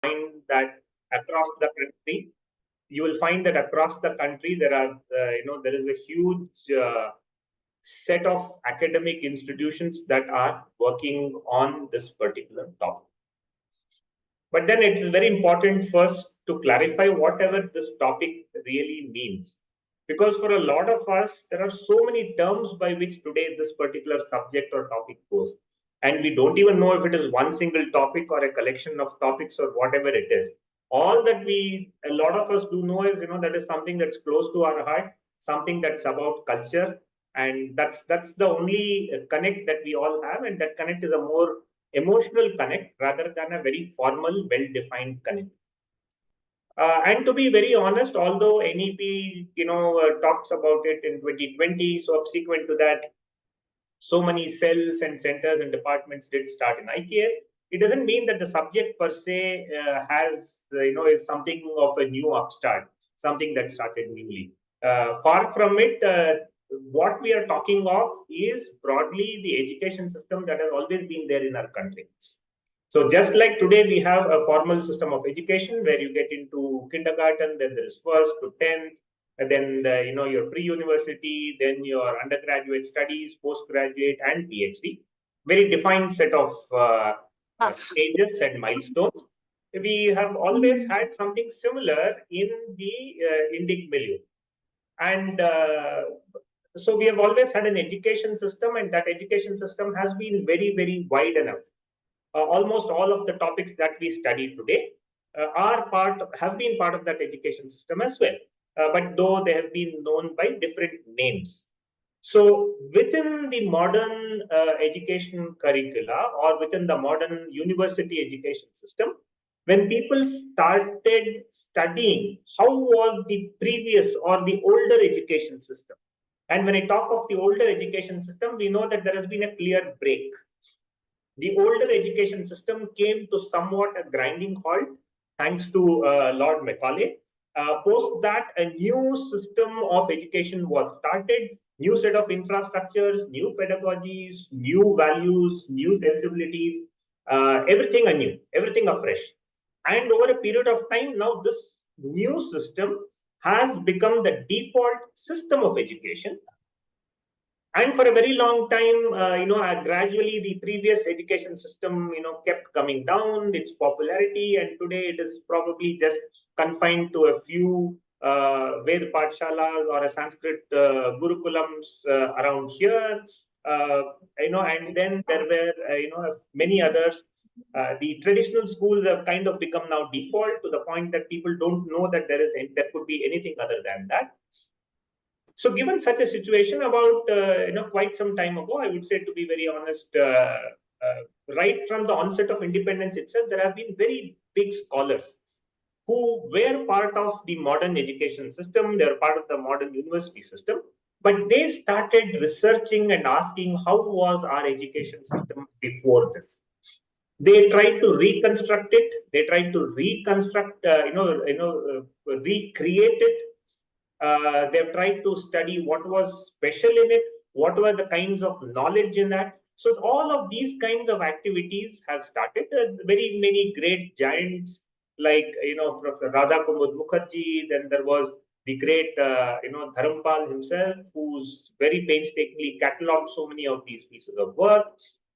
find that across the country, there are, there is a huge set of academic institutions that are working on this particular topic. But then it is very important first to clarify whatever this topic really means. Because for a lot of us, there are so many terms by which today this particular subject or topic goes. And we don't even know if it is one single topic or a collection of topics or whatever it is. All that a lot of us do know is, that is something that's close to our heart, something that's about culture. And that's the only connect that we all have. And that connect is a more emotional connect rather than a very formal, well-defined connect. And to be very honest, although NEP, talks about it in 2020, subsequent to that, so many cells and centers and departments did start in IKS. It doesn't mean that the subject per se is something of a new upstart, something that started newly. Far from it. What we are talking of is broadly the education system that has always been there in our country. So just like today, we have a formal system of education where you get into kindergarten, then there is first to 10th, and then your pre-university, then your undergraduate studies, postgraduate, and PhD. Very defined set of stages and milestones. We have always had something similar in the Indic milieu. And so we have always had an education system, and that education system has been very, very wide enough. Almost all of the topics that we study today have been part of that education system as well. But though they have been known by different names. So within the modern education curricula or within the modern university education system, when people started studying how was the previous or the older education system, and when I talk of the older education system, we know that there has been a clear break. The older education system came to somewhat a grinding halt, thanks to Lord Macaulay. Post that, a new system of education was started, new set of infrastructures, new pedagogies, new values, new sensibilities, everything anew, everything afresh. And over a period of time, now this new system has become the default system of education. And for a very long time, gradually the previous education system, kept coming down its popularity, and today it is probably just confined to a few Ved Pathshalas or a Sanskrit Gurukulams around here, and then there were, many others. The traditional schools have kind of become now default to the point that people don't know that there could be anything other than that. So given such a situation about, quite some time ago, I would say, to be very honest, right from the onset of independence itself, there have been very big scholars who were part of the modern education system, they were part of the modern university system, but they started researching and asking how was our education system before this. They tried to reconstruct it. They tried to recreate it. They've tried to study what was special in it, what were the kinds of knowledge in that. So all of these kinds of activities have started. Very many great giants like, Prof. Radhakumud Mukherjee. Then there was the great, Dharampal himself, who's very painstakingly catalogued so many of these pieces of work,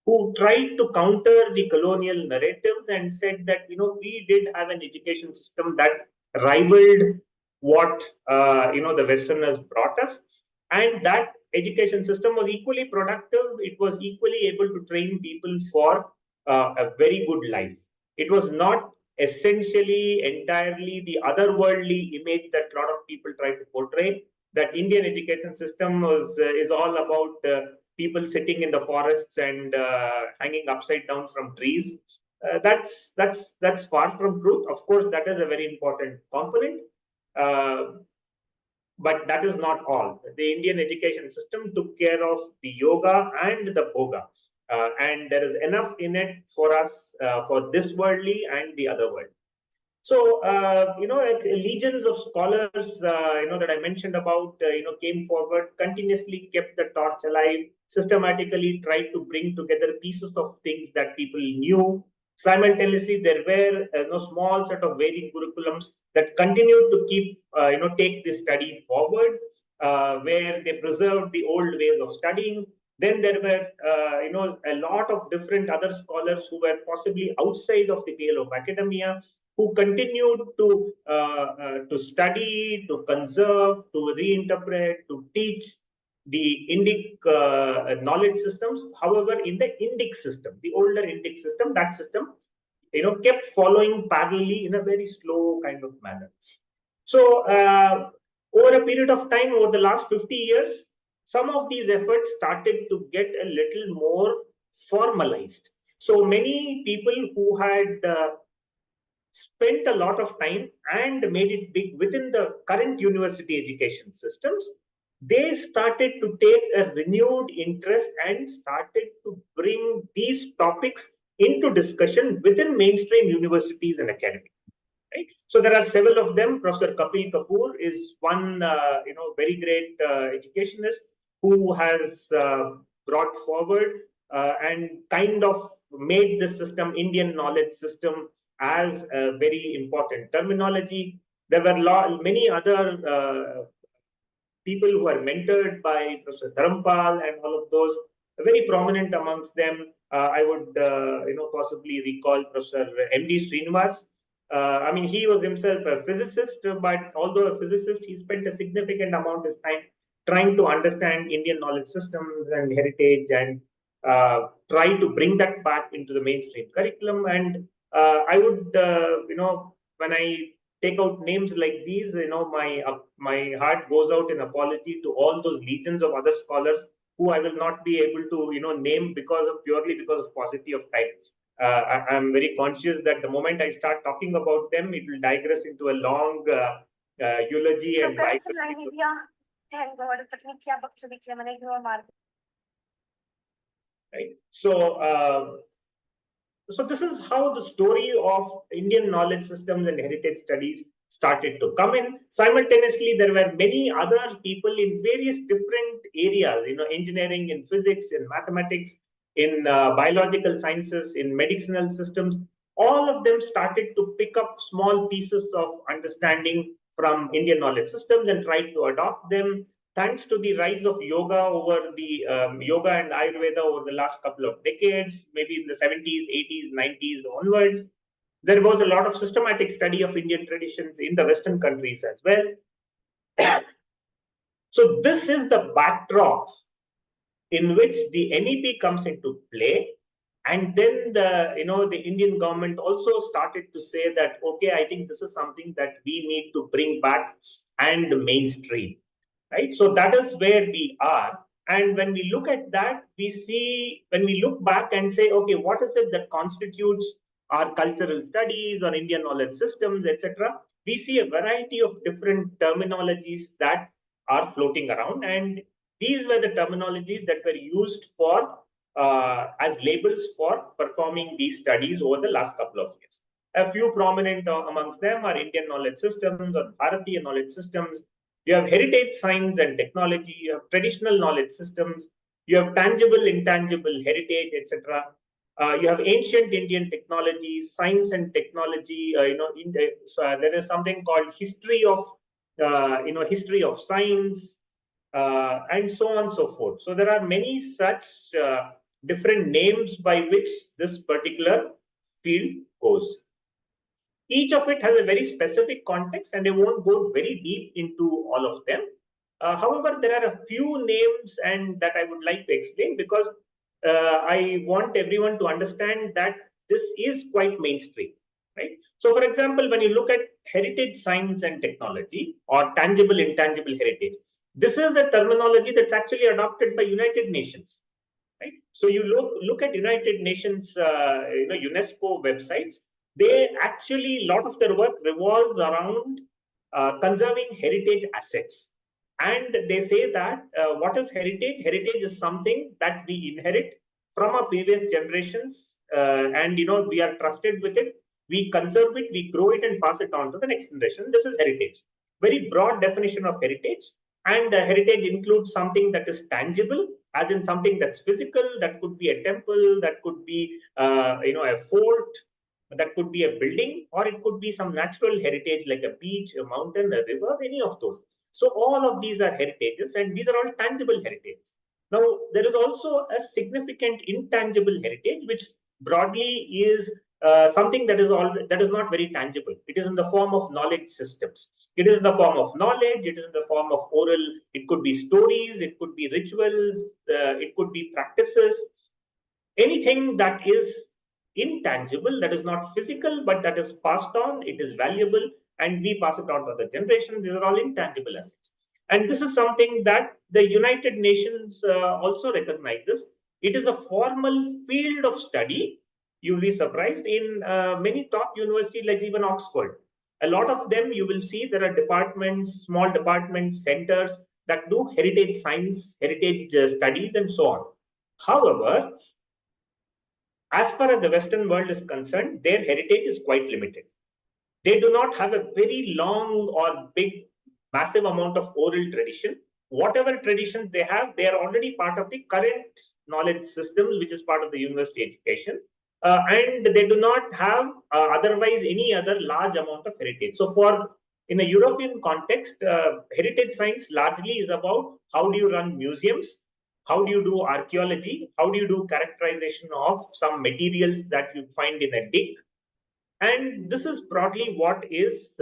who tried to counter the colonial narratives and said that, we did have an education system that rivaled what the Westerners brought us, and that education system was equally productive. It was equally able to train people for a very good life. It was not essentially entirely the otherworldly image that a lot of people try to portray. That Indian education system is all about people sitting in the forests and hanging upside down from trees. That's far from truth. Of course, that is a very important component. But that is not all. The Indian education system took care of the yoga and the bhoga. And there is enough in it for us, for this worldly and the other world. So, legions of scholars, that I mentioned about, came forward, continuously kept the torch alive, systematically tried to bring together pieces of things that people knew, Simultaneously, there were small set of varied curriculums that continued to keep, take this study forward, where they preserved the old ways of studying. Then there were, a lot of different other scholars who were possibly outside of the pale of academia, who continued to study, to conserve, to reinterpret, to teach the Indic knowledge systems. However, in the Indic system, the older Indic system, that system, kept following parallelly in a very slow kind of manner. So, over a period of time, over the last 50 years, some of these efforts started to get a little more formalized. So many people who had spent a lot of time and made it big within the current university education systems, they started to take a renewed interest and started to bring these topics into discussion within mainstream universities and academy. Right? So there are several of them. Professor Kapil Kapoor is one, very great educationist who has brought forward and kind of made the system, Indian knowledge system, as a very important terminology. There were many other people who are mentored by Professor Dharampal and all of those. Very prominent amongst them, I would, possibly recall Professor M.D. Srinivas. I mean, he was himself a physicist, but although a physicist, he spent a significant amount of time trying to understand Indian knowledge systems and heritage and try to bring that back into the mainstream curriculum. And I would, when I take out names like these, my heart goes out in apology to all those legions of other scholars who I will not be able to, name purely because of paucity of time. I'm very conscious that the moment I start talking about them, it will digress into a long eulogy and biography. Right. So this is how the story of Indian knowledge systems and heritage studies started to come in. Simultaneously, there were many other people in various different areas, engineering, in physics, in mathematics, in biological sciences, in medicinal systems. All of them started to pick up small pieces of understanding from Indian knowledge systems and tried to adopt them. Thanks to the rise of yoga over the yoga and Ayurveda over the last couple of decades, maybe in the 70s, 80s, 90s onwards, there was a lot of systematic study of Indian traditions in the Western countries as well. So this is the backdrop in which the NEP comes into play. And then the Indian government also started to say that, okay, I think this is something that we need to bring back and mainstream. Right? So that is where we are. And when we look at that, when we look back and say, okay, what is it that constitutes our cultural studies or Indian knowledge systems, etc., we see a variety of different terminologies that are floating around. And these were the terminologies that were used for as labels for performing these studies over the last couple of years. A few prominent amongst them are Indian knowledge systems or Bharatiya knowledge systems. You have heritage science and technology, you have traditional knowledge systems, you have tangible, intangible heritage, etc. You have ancient Indian technology, science and technology. There is something called history of science, and so on and so forth. So there are many such different names by which this particular field goes. Each of it has a very specific context, and I won't go very deep into all of them. However, there are a few names and that I would like to explain because I want everyone to understand that this is quite mainstream, right? So, for example, when you look at heritage science and technology or tangible, intangible heritage, this is a terminology that's actually adopted by United Nations, right? So you look at United Nations, UNESCO websites. They actually, a lot of their work revolves around conserving heritage assets. And they say that what is heritage? Heritage is something that we inherit from our previous generations, and we are trusted with it. We conserve it, we grow it, and pass it on to the next generation. This is heritage. Very broad definition of heritage. And heritage includes something that is tangible, as in something that's physical. That could be a temple, that could be a fort, That could be a building, or it could be some natural heritage like a beach, a mountain, a river, any of those. So all of these are heritages, and these are all tangible heritages. Now, there is also a significant intangible heritage, which broadly is something that is not very tangible. It is in the form of knowledge systems. It is in the form of knowledge. It is in the form of oral. It could be stories. It could be rituals. It could be practices. Anything that is intangible, that is not physical, but that is passed on. It is valuable, and we pass it on to the generation. These are all intangible assets. And this is something that the United Nations also recognizes. It is a formal field of study. You'll be surprised, in many top universities, like even Oxford. A lot of them, you will see there are departments, small departments, centers that do heritage science, heritage studies, and so on. However, as far as the Western world is concerned, their heritage is quite limited. They do not have a very long or big, massive amount of oral tradition. Whatever traditions they have, they are already part of the current knowledge systems, which is part of the university education. And they do not have otherwise any other large amount of heritage. So, for in a European context, heritage science largely is about how do you run museums, how do you do archaeology, how do you do characterization of some materials that you find in a dig, and this is broadly what is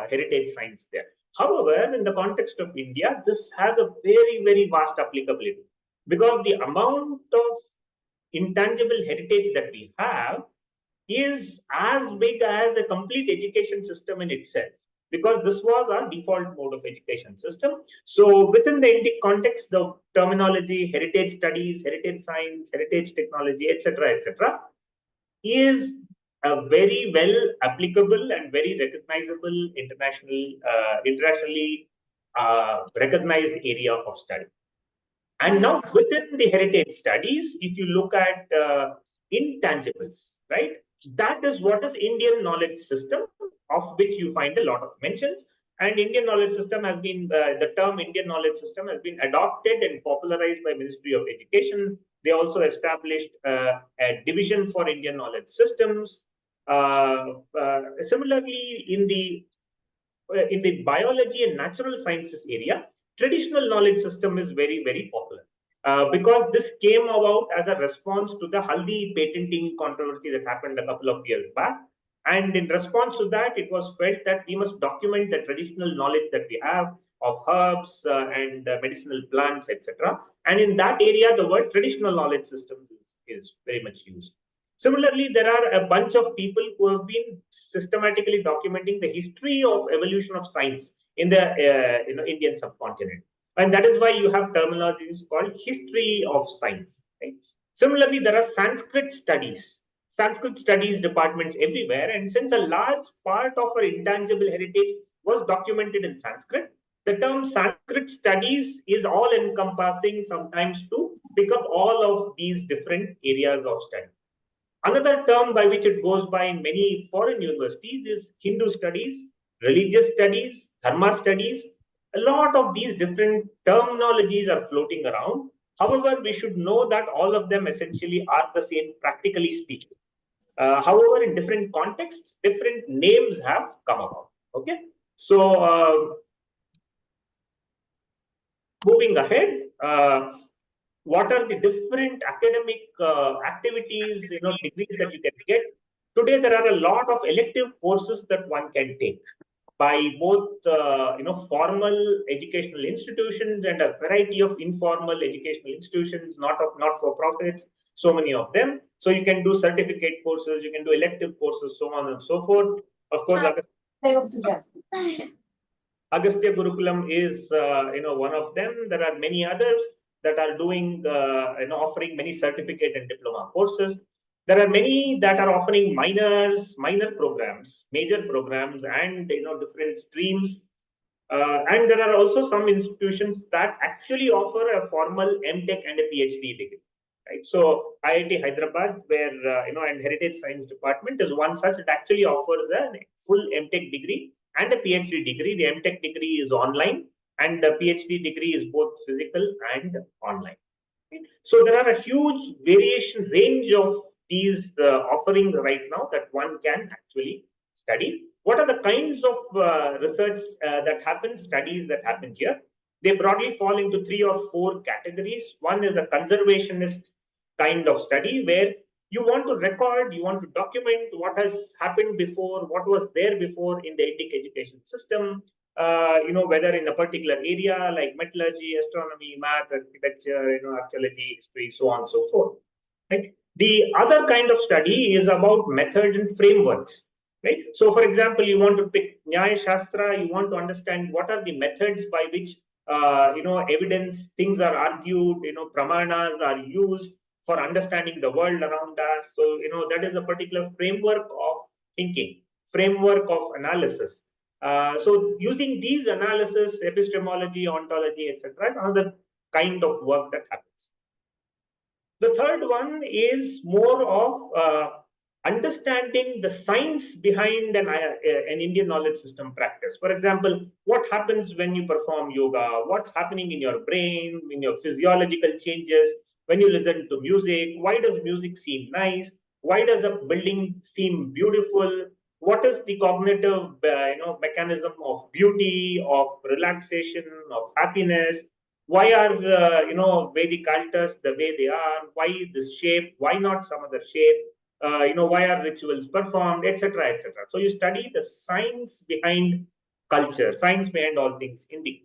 heritage science there. However, in the context of India, this has a very, very vast applicability, because the amount of intangible heritage that we have is as big as a complete education system in itself, because this was our default mode of education system. So within the Indic context, the terminology heritage studies, heritage science, heritage technology, etc., is a very well applicable and very recognizable internationally recognized area of study. And now within the heritage studies, if you look at intangibles, right, that is what is Indian knowledge system, of which you find a lot of mentions. And Indian knowledge system has been, the term Indian knowledge system has been adopted and popularized by Ministry of Education. They also established a division for Indian knowledge systems. Similarly, in the biology and natural sciences area, traditional knowledge system is very, very popular. Because this came about as a response to the Haldi patenting controversy that happened a couple of years back. And in response to that, it was felt that we must document the traditional knowledge that we have of herbs and medicinal plants, etc. And in that area, the word traditional knowledge system is very much used. Similarly, there are a bunch of people who have been systematically documenting the history of evolution of science in the Indian subcontinent, and that is why you have terminologies called history of science. Right? Similarly, there are Sanskrit studies departments everywhere, and since a large part of our intangible heritage was documented in Sanskrit, the term Sanskrit studies is all encompassing sometimes to pick up all of these different areas of study. Another term by which it goes by in many foreign universities is Hindu studies, religious studies, dharma studies. A lot of these different terminologies are floating around. However, we should know that all of them essentially are the same, practically speaking. However, in different contexts, different names have come about. Okay, so moving ahead, what are the different academic activities, degrees that you can get? Today, there are a lot of elective courses that one can take by both, formal educational institutions and a variety of informal educational institutions, not for profits. So many of them. So you can do certificate courses, you can do elective courses, so on and so forth. Of course, Agastya Gurukulam is, one of them. There are many others that are doing, offering many certificate and diploma courses. There are many that are offering minor programs, major programs, and different streams. And there are also some institutions that actually offer a formal MTech and a PhD degree. Right. So IIT Hyderabad, where and Heritage Science Department is one such. It actually offers a full MTech degree and a PhD degree. The MTech degree is online, and the PhD degree is both physical and online. Right? So there are a huge range of these offerings right now that one can actually study. What are the kinds of research that happens, studies that happen here? They broadly fall into 3 or 4 categories. One is a conservationist kind of study where you want to record, you want to document what has happened before, what was there before in the Indic education system, whether in a particular area like metallurgy, astronomy, math, architecture, archaeology, history, so on and so forth. Right? The other kind of study is about method and frameworks. Right? So, for example, you want to pick Nyaya Shastra, you want to understand what are the methods by which evidence, things are argued, pramanas are used for understanding the world around us. So, that is a particular framework of thinking, framework of analysis. So, using these analysis, epistemology, ontology, etc., another kind of work that happens. The third one is more of understanding the science behind an Indian knowledge system practice. For example, what happens when you perform yoga? What's happening in your brain, in your physiological changes? When you listen to music, why does music seem nice? Why does a building seem beautiful? What is the cognitive, mechanism of beauty, of relaxation, of happiness? Why are Vedic altars the way they are? Why this shape? Why not some other shape? Why are rituals performed, etc., etc. So you study the science behind culture, science behind all things Indic.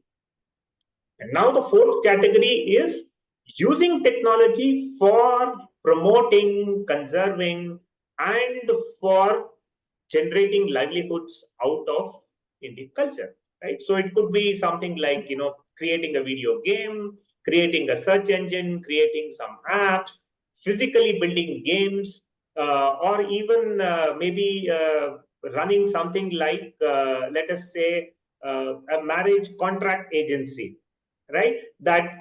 And now the fourth category is using technology for promoting, conserving, and for generating livelihoods out of Indian culture, right? So it could be something like, creating a video game, creating a search engine, creating some apps, physically building games, or even maybe running something like, let us say, a marriage contract agency, right? That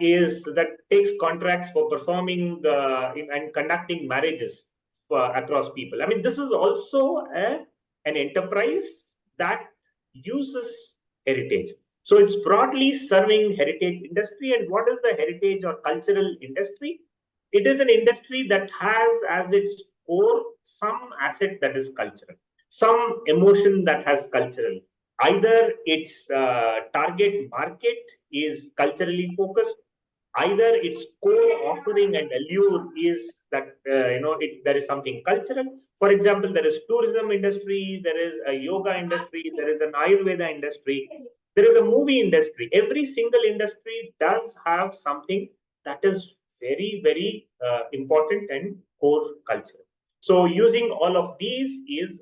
takes contracts for performing and conducting marriages across people. I mean, this is also an enterprise that uses heritage. So it's broadly serving heritage industry. And what is the heritage or cultural industry? It is an industry that has as its core some asset that is cultural, some emotion that has cultural. Either its target market is culturally focused, either its core offering and allure is that there is something cultural. For example, there is tourism industry, there is a yoga industry, there is an Ayurveda industry, there is a movie industry. Every single industry does have something that is very, very important and core culture. So using all of these is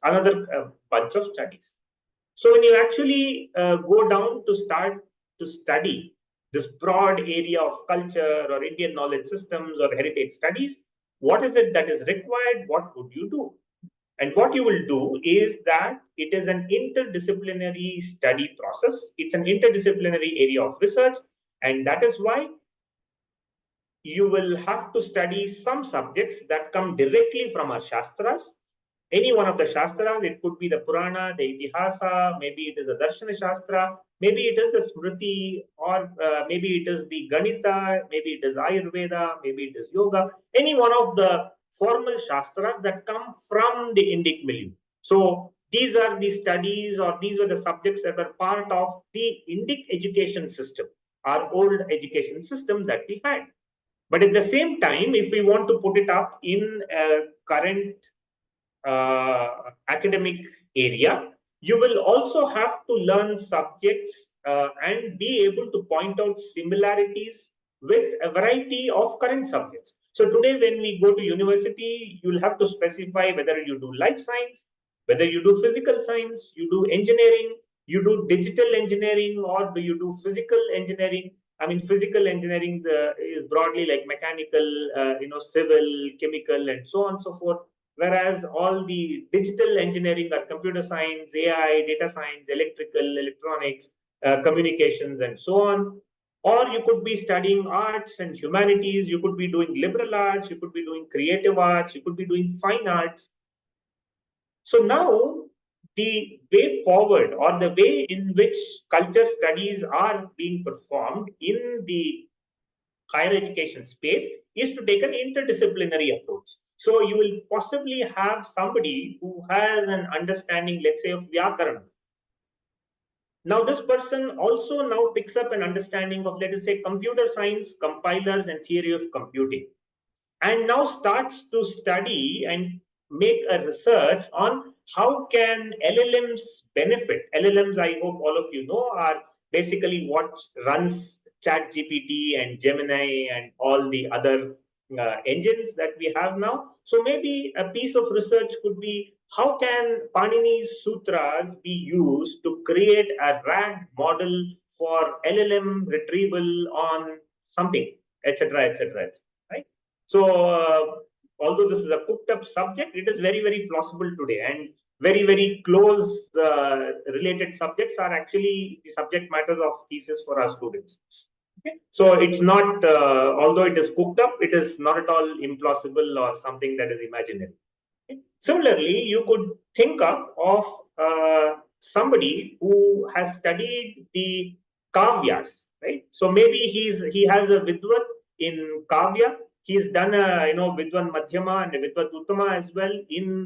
another bunch of studies. So when you actually go down to start to study this broad area of culture or Indian knowledge systems or heritage studies, what is it that is required? What would you do? And what you will do is that it is an interdisciplinary study process. It's an interdisciplinary area of research. And that is why you will have to study some subjects that come directly from our Shastras. Any one of the Shastras, it could be the Purana, the Itihasa, maybe it is a Darshana Shastra, maybe it is the Smriti, or maybe it is the Ganita, maybe it is Ayurveda, maybe it is Yoga, any one of the formal Shastras that come from the Indic milieu. So these are the studies or these were the subjects that were part of the Indic education system, our old education system that we had. But at the same time, if we want to put it up in a current academic area, you will also have to learn subjects and be able to point out similarities with a variety of current subjects. So today, when we go to university, you'll have to specify whether you do life science, whether you do physical science, you do engineering, you do digital engineering, or do you do physical engineering. I mean, physical engineering is broadly like mechanical, civil, chemical, and so on and so forth. Whereas all the digital engineering are computer science, AI, data science, electrical, electronics, communications, and so on. Or you could be studying arts and humanities, you could be doing liberal arts, you could be doing creative arts, you could be doing fine arts. So now the way forward or the way in which culture studies are being performed in the higher education space is to take an interdisciplinary approach. So you will possibly have somebody who has an understanding, let's say, of Vyakaran. Now, this person also now picks up an understanding of, let us say, computer science, compilers, and theory of computing, and now starts to study and make a research on how can LLMs benefit. LLMs, I hope all of you know, are basically what runs ChatGPT and Gemini and all the other engines that we have now. So maybe a piece of research could be, how can Panini's sutras be used to create a RAG model for LLM retrieval on something, etc., etc., right? So, although this is a cooked up subject, it is very, very plausible today, and very, very close related subjects are actually the subject matters of thesis for our students. Okay? So, it's not, although it is cooked up, it is not at all implausible or something that is imaginary. Okay? Similarly, you could think of somebody who has studied the kavyas, right? So maybe he has a vidvat in kavya. He's done a vidwan madhyama and a vidvat uttama as well in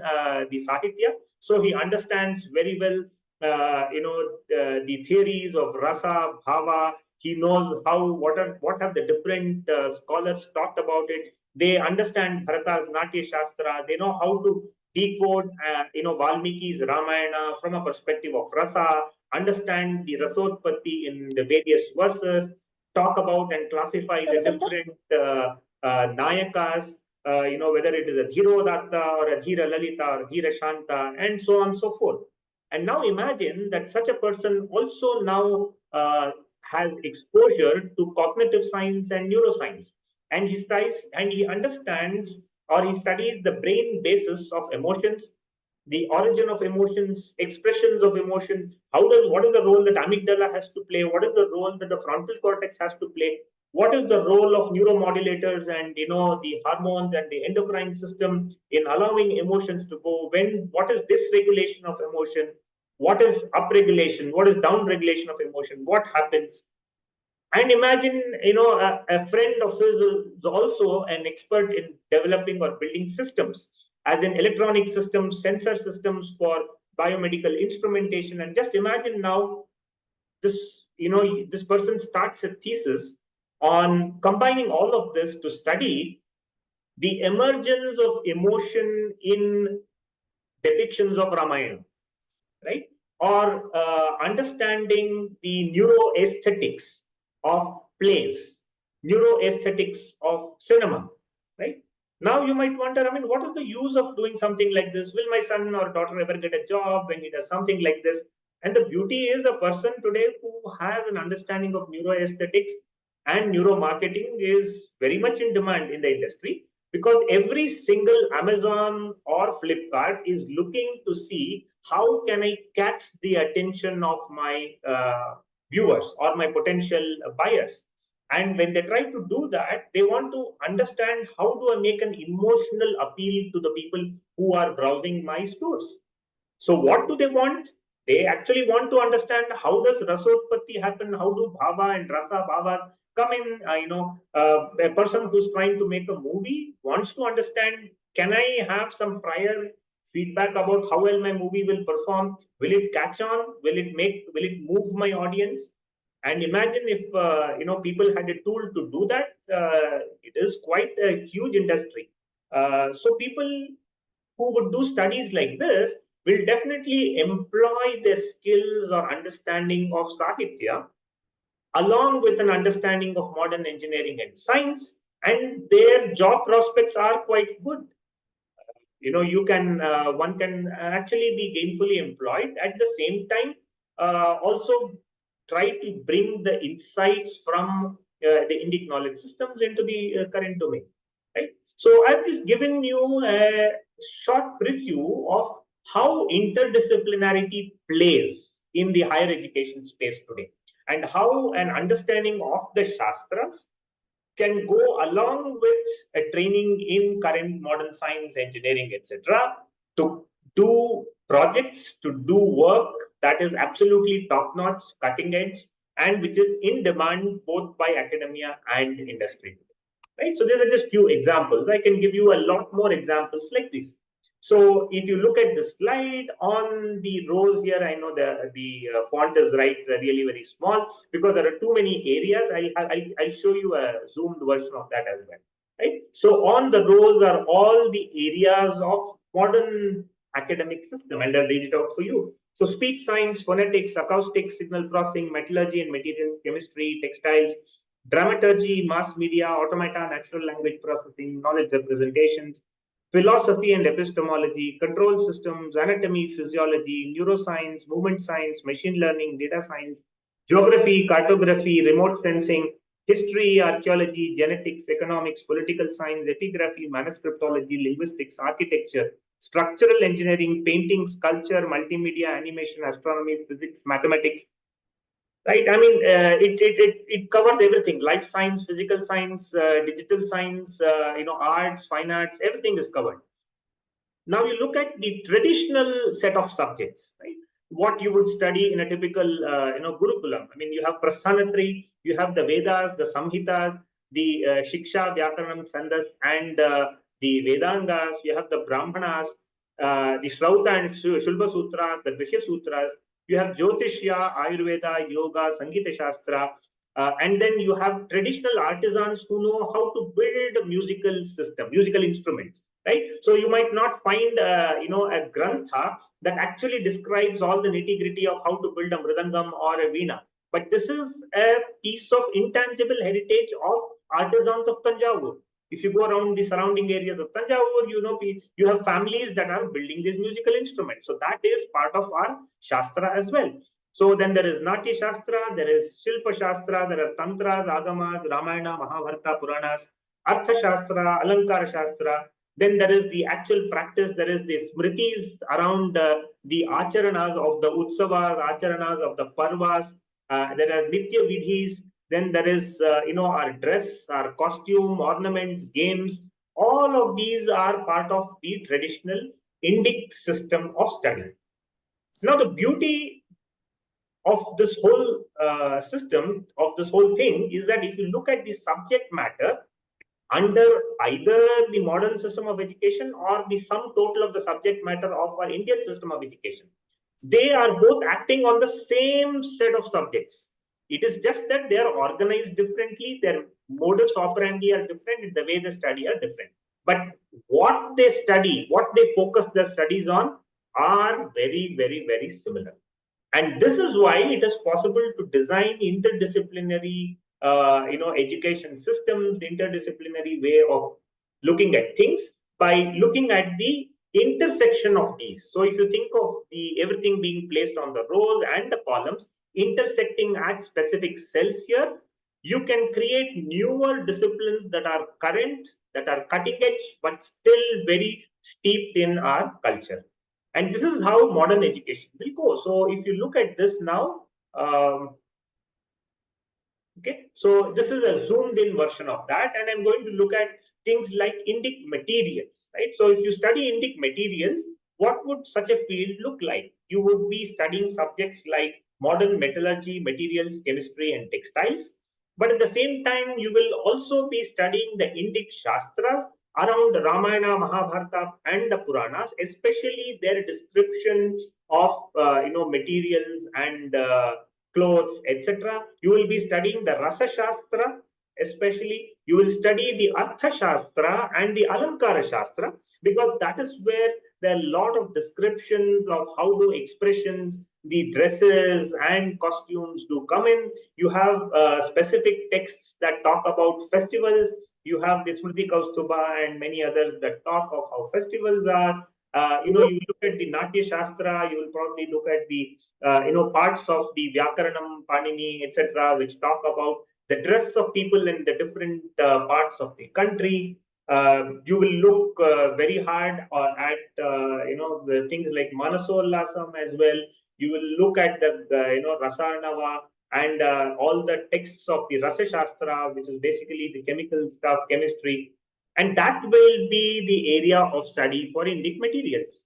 the sahitya. So he understands very well the theories of rasa, bhava. He knows what have the different scholars talked about it. They understand Bharata's Natya Shastra. They know how to decode, Valmiki's Ramayana from a perspective of rasa, understand the rasotpatti in the various verses, talk about and classify the different nayakas, whether it is a Dhirodatta or a Dhira Lalita or Dhira Shanta, and so on and so forth. And now imagine that such a person also now has exposure to cognitive science and neuroscience, and he understands, or he studies the brain basis of emotions, the origin of emotions, expressions of emotion. What is the role that amygdala has to play? What is the role that the frontal cortex has to play? What is the role of neuromodulators and the hormones and the endocrine system in allowing emotions to go? What is dysregulation of emotion? What is upregulation? What is downregulation of emotion? What happens? And imagine, a friend of his is also an expert in developing or building systems, as in electronic systems, sensor systems for biomedical instrumentation. And just imagine now, this person starts a thesis on combining all of this to study the emergence of emotion in depictions of Ramayana, right? Or understanding the neuroaesthetics of plays, neuroaesthetics of cinema, right? Now you might wonder, what is the use of doing something like this? Will my son or daughter ever get a job when he does something like this? And the beauty is, a person today who has an understanding of neuroaesthetics and neuromarketing is very much in demand in the industry, because every single Amazon or Flipkart is looking to see how can I catch the attention of my viewers or my potential buyers. And when they try to do that, they want to understand, how do I make an emotional appeal to the people who are browsing my stores? So what do they want? They actually want to understand, how does rasotpatti happen? How do bhava and rasa bhavas come in? A person who's trying to make a movie wants to understand, can I have some prior feedback about how well my movie will perform? Will it catch on? Will it move my audience? And imagine if people had a tool to do that. It is quite a huge industry. So people who would do studies like this will definitely employ their skills or understanding of Sahitya along with an understanding of modern engineering and science, and their job prospects are quite good. One can actually be gainfully employed. At the same time, also try to bring the insights from the Indic knowledge systems into the current domain, right? So I've just given you a short preview of how interdisciplinarity plays in the higher education space today, and how an understanding of the Shastras can go along with a training in current modern science, engineering, etc., to do projects, to do work that is absolutely top notch, cutting edge, and which is in demand both by academia and industry. Right? So these are just few examples. I can give you a lot more examples like this. So if you look at the slide on the rows here, I know the font is really very small because there are too many areas. I'll show you a zoomed version of that as well. Right. So on the rows are all the areas of modern academic system, and I'll read it out for you. So speech science, phonetics, acoustics, signal processing, metallurgy and materials, chemistry, textiles, dramaturgy, mass media, automata, natural language processing, knowledge representations, philosophy and epistemology, control systems, anatomy, physiology, neuroscience, movement science, machine learning, data science, geography, cartography, remote sensing, history, archaeology, genetics, economics, political science, epigraphy, manuscriptology, linguistics, architecture, structural engineering, painting, sculpture, multimedia, animation, astronomy, physics, mathematics. Right? I mean, it covers everything: life science, physical science, digital science, arts, fine arts. Everything is covered. Now you look at the traditional set of subjects, right? What you would study in a typical, Gurukulam. I mean, you have Prasthanatri, you have the Vedas, the Samhitas, the Shiksha, Vyakaranam, Chandas, and the Vedangas. You have the Brahmanas, the Shrauta and Shulba Sutras, the Grishya Sutras. You have Jyotishya, Ayurveda, Yoga, Sangita Shastra, and then you have traditional artisans who know how to build musical system, musical instruments, right? So you might not find, a grantha that actually describes all the nitty gritty of how to build a mridangam or a veena. But this is a piece of intangible heritage of artisans of Tanjavur. If you go around the surrounding areas of Tanjavur, you have families that are building these musical instruments. So that is part of our Shastra as well. So then there is Natya Shastra, there is Shilpa Shastra, there are Tantras, Agamas, Ramayana, Mahabharata, Puranas, Artha Shastra, Alankara Shastra. Then there is the actual practice, there is the smritis around the acharanas of the utsavas, acharanas of the parvas. There are nitya vidhis. Then there is, our dress, our costume, ornaments, games. All of these are part of the traditional Indic system of study. Now, the beauty of this whole system, of this whole thing, is that if you look at the subject matter under either the modern system of education or the sum total of the subject matter of our Indian system of education, they are both acting on the same set of subjects. It is just that they are organized differently, their modus operandi are different, the way they study are different. But what they study, what they focus their studies on, are very, very, very similar. And this is why it is possible to design interdisciplinary, education systems, interdisciplinary way of looking at things by looking at the intersection of these. So if you think of the everything being placed on the rows and the columns, intersecting at specific cells here, you can create newer disciplines that are current, that are cutting edge, but still very steeped in our culture. And this is how modern education will go. So if you look at this now, okay, so this is a zoomed in version of that, and I'm going to look at things like Indic materials, right? So if you study Indic materials, what would such a field look like? You would be studying subjects like modern metallurgy, materials, chemistry, and textiles. But at the same time, you will also be studying the Indic Shastras around Ramayana, Mahabharata, and the Puranas, especially their description of materials and clothes, etc. You will be studying the Rasa Shastra, especially. You will study the Artha Shastra and the Alankara Shastra, because that is where there are a lot of descriptions of how do expressions, the dresses and costumes do come in. You have specific texts that talk about festivals. You have the Smriti Kaustubha and many others that talk of how festivals are. You look at the Natya Shastra, you will probably look at the, parts of the Vyakaranam, Panini, etc., which talk about the dress of people in the different parts of the country. You will look very hard at, the things like Manasollasam as well. You will look at the, Rasanava and all the texts of the Rasa Shastra, which is basically the chemical stuff, chemistry. And that will be the area of study for Indic materials.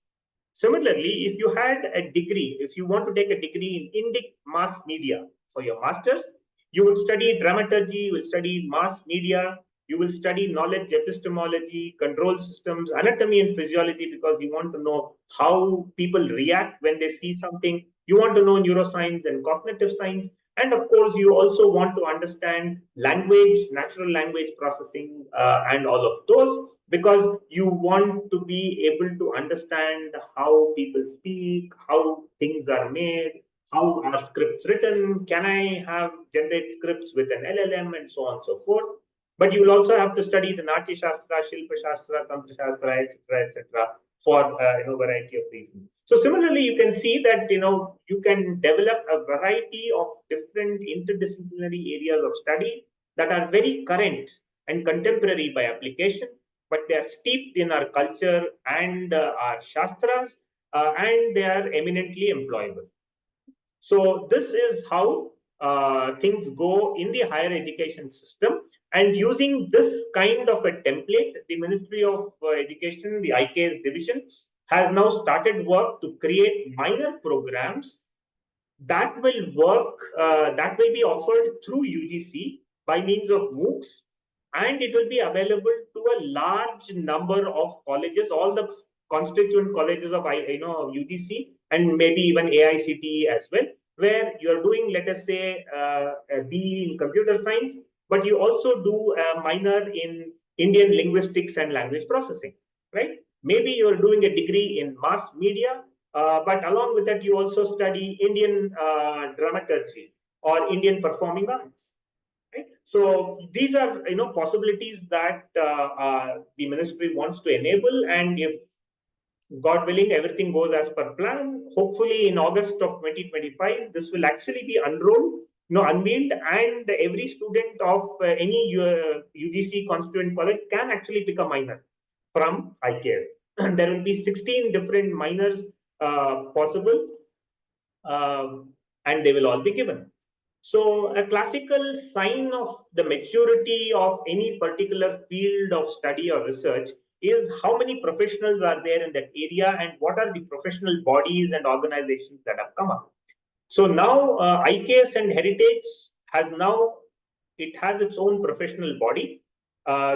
Similarly, if you had a degree, if you want to take a degree in Indic mass media for your master's, you would study dramaturgy, you will study mass media, you will study knowledge epistemology, control systems, anatomy and physiology, because you want to know how people react when they see something. You want to know neuroscience and cognitive science. And of course, you also want to understand language, natural language processing, and all of those, because you want to be able to understand how people speak, how things are made, how are scripts written, can I have generate scripts with an LLM, and so on and so forth. But you will also have to study the Natya Shastra, Shilpa Shastra, Tantra Shastra, etc., for variety of reasons. So similarly, you can see that you can develop a variety of different interdisciplinary areas of study that are very current and contemporary by application, but they are steeped in our culture and our shastras, and they are eminently employable. So this is how things go in the higher education system. And using this kind of a template, the Ministry of Education, the IKS division, has now started work to create minor programs that will work, that will be offered through UGC by means of MOOCs, and it will be available to a large number of colleges, all the constituent colleges of UGC, and maybe even AICTE as well, where you are doing, let us say, a BE in computer science, but you also do a minor in Indian linguistics and language processing, right? Maybe you are doing a degree in mass media, but along with that, you also study Indian dramaturgy or Indian performing arts. Right? So these are possibilities that the ministry wants to enable, and if God willing, everything goes as per plan, hopefully in August of 2025, this will actually be unrolled, unveiled, and every student of any UGC constituent college can actually pick a minor from IKS. There will be 16 different minors possible, and they will all be given. So a classical sign of the maturity of any particular field of study or research is how many professionals are there in that area and what are the professional bodies and organizations that have come up. So now IKS and Heritage it has its own professional body,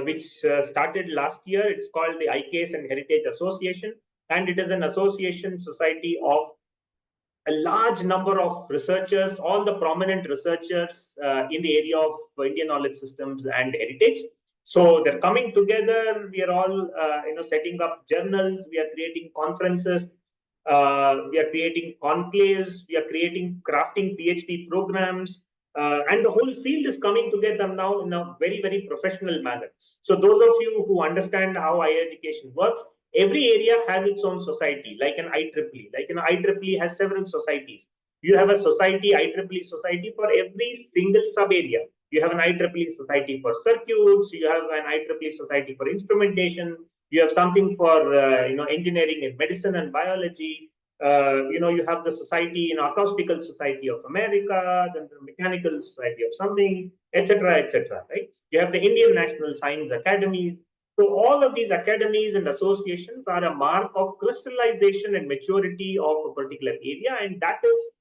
which started last year. It's called the IKS and Heritage Association, and it is an association society of a large number of researchers, all the prominent researchers in the area of Indian knowledge systems and heritage. So they're coming together. We are all, setting up journals. We are creating conferences. We are creating conclaves. We are crafting PhD programs. And the whole field is coming together now in a very, very professional manner. So those of you who understand how higher education works, every area has its own society, like an IEEE. Like an IEEE has several societies. You have a society, IEEE society for every single sub area. You have an IEEE society for circuits. You have an IEEE society for instrumentation. You have something for engineering and medicine and biology. You have the society, acoustical society of America, then the mechanical society of something, etc., etc. Right? You have the Indian National Science Academy. So all of these academies and associations are a mark of crystallization and maturity of a particular area, and that is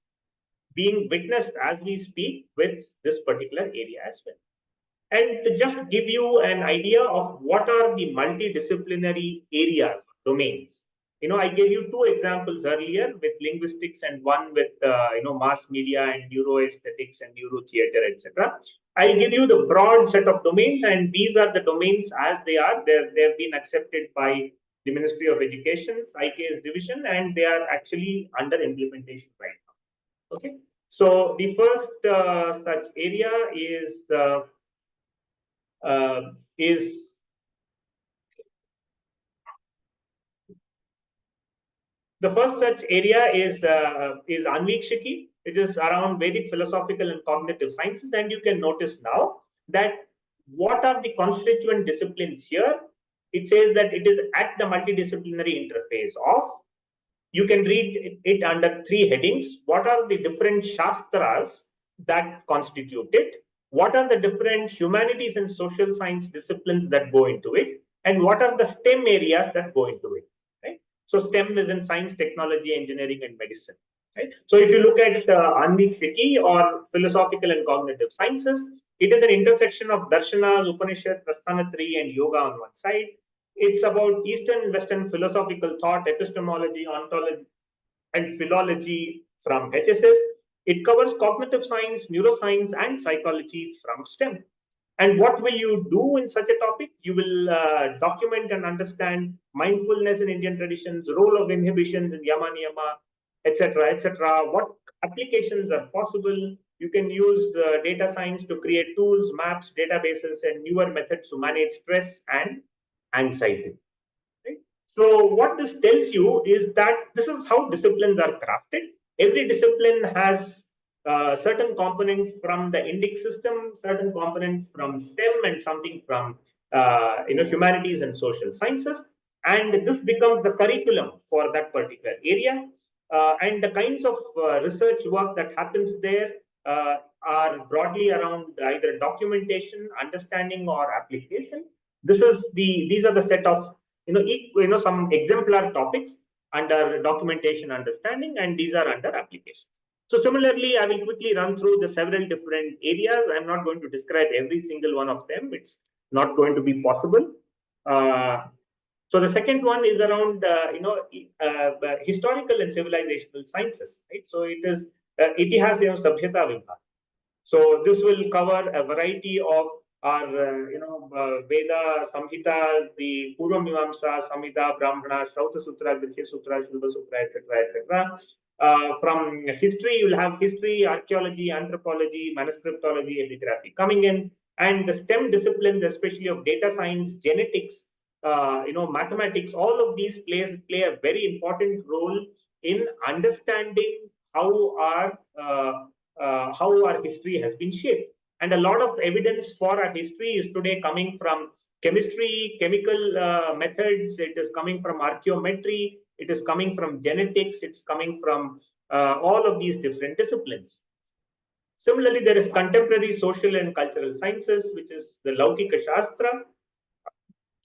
being witnessed as we speak with this particular area as well. And to just give you an idea of what are the multidisciplinary areas, domains. I gave you two examples earlier with linguistics and one with mass media and neuroaesthetics and neurotheater, etc. I'll give you the broad set of domains, and these are the domains as they are. They've been accepted by the Ministry of Education's IKS division, and they are actually under implementation right now. Okay. So the first such area is the first such area is Anvikshiki, which is around Vedic philosophical and cognitive sciences. And you can notice now that what are the constituent disciplines here? It says that it is at the multidisciplinary interface of, you can read it under three headings. What are the different shastras that constitute it? What are the different humanities and social science disciplines that go into it? And what are the STEM areas that go into it? Right? So STEM is in science, technology, engineering, and medicine. Right? So if you look at Anvikshiki or philosophical and cognitive sciences, it is an intersection of darshanas, Upanishad, Prasthanatri, and yoga on one side. It's about Eastern and Western philosophical thought, epistemology, ontology, and philology from HSS. It covers cognitive science, neuroscience, and psychology from STEM. And what will you do in such a topic? You will document and understand mindfulness in Indian traditions, role of inhibitions in Yama Niyama, etc., etc. What applications are possible? You can use data science to create tools, maps, databases, and newer methods to manage stress and anxiety. Right? So what this tells you is that this is how disciplines are crafted. Every discipline has certain components from the Indic system, certain components from STEM, and something from humanities and social sciences. And this becomes the curriculum for that particular area. And the kinds of research work that happens there are broadly around either documentation, understanding, or application. These are the set of some exemplar topics under documentation, understanding, and these are under applications. So similarly, I will quickly run through the several different areas. I'm not going to describe every single one of them. It's not going to be possible. So the second one is around historical and civilizational sciences, right? So it is Itihas Sabhyata Vibhag. So this will cover a variety of our Veda, Samhita, the Purva Mimamsa, Samhita, Brahmana, Shrauta Sutra, Grihya Sutra, Shilpa Sutra, etc., etc. From history, you'll have history, archaeology, anthropology, manuscriptology, epigraphy coming in, and the STEM disciplines, especially of data science, genetics, mathematics. All of these play a very important role in understanding how our history has been shaped. And a lot of evidence for our history is today coming from chemistry, chemical methods. It is coming from archaeometry. It is coming from genetics. It's coming from all of these different disciplines. Similarly, there is contemporary social and cultural sciences, which is the Laukika Shastra.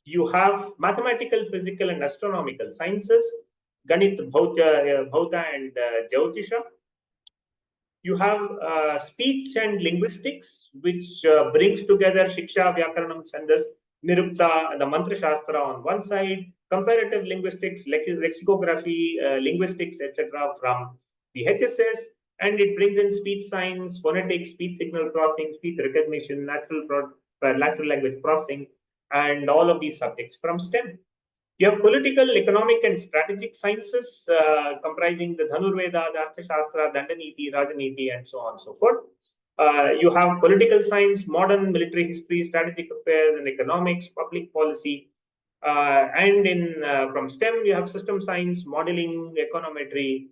You have mathematical, physical, and astronomical sciences, Ganit, Bhauta, and Jyotisha. You have speech and linguistics, which brings together Shiksha, Vyakaranam, Chandas, Nirupta, the Mantra Shastra on one side, comparative linguistics, lexicography, linguistics, etc. from the HSS, and it brings in speech science, phonetics, speech signal processing, speech recognition, natural language processing, and all of these subjects from STEM. You have political, economic, and strategic sciences comprising the Dhanurveda, the Arthashastra, Dandaniti, Rajaniti, and so on and so forth. You have political science, modern military history, strategic affairs, and economics, public policy. And from STEM, you have system science, modeling, econometry